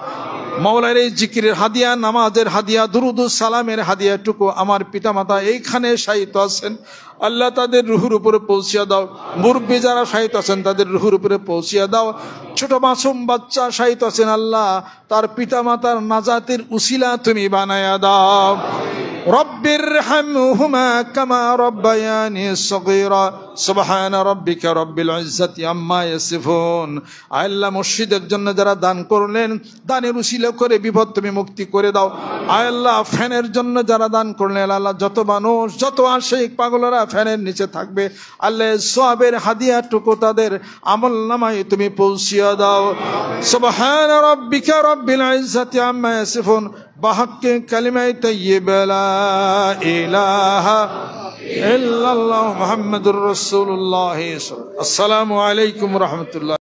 মাওলার এই জিকিরের হাদিয়া, নামাজের হাদিয়া, দুরুদ ও সালামের হাদিয়াটুকু আমার পিতামাতা এইখানে শায়িত আছেন আল্লাহ তাদের রুহুর উপরে পৌঁছিয়া দাও। মুরব্বী যারা শায়িত আছেন তাদের রুহুর উপরে পৌঁছিয়া দাও। ছোট মাসুম বাচ্চা শায়িত আছেন আল্লাহ তার পিতামাতার নাজাতের উসিলা তুমি বানায়া দাও। রব্বিরহামহুমা কামা রব্বায়ানি সগীরা সুবহান রাব্বিকা রব্বিল ইজ্জাতি আম্মা ইয়াসিফুন। আল্লাহ মসজিদের জন্য যারা দান করলেন, দানের উসিলা করে বিপদ তুমি মুক্তি করে দাও। আল্লাহ ফ্যানের জন্য যারা দান করলেন, আল্লাহ যত মানুষ যত আশিক পাগলরা ফ্যানের নিচে থাকবে, আল্লাহ সওয়াবের হাদিয়াটুকু তাদের আমল নামায় তুমি পৌঁছিয়ে দাও। সুবহান রাব্বিকা রব্বিল ইজ্জাতি আম্মা ইয়াসিফুন বাহাক্কি কালিমায়ে তাইয়্যিবা লা ইলাহা ইল্লাল্লাহু মুহাম্মাদুর রাসূলুল্লাহ। আসসালামু আলাইকুম ওয়া রাহমাতুল্লাহ।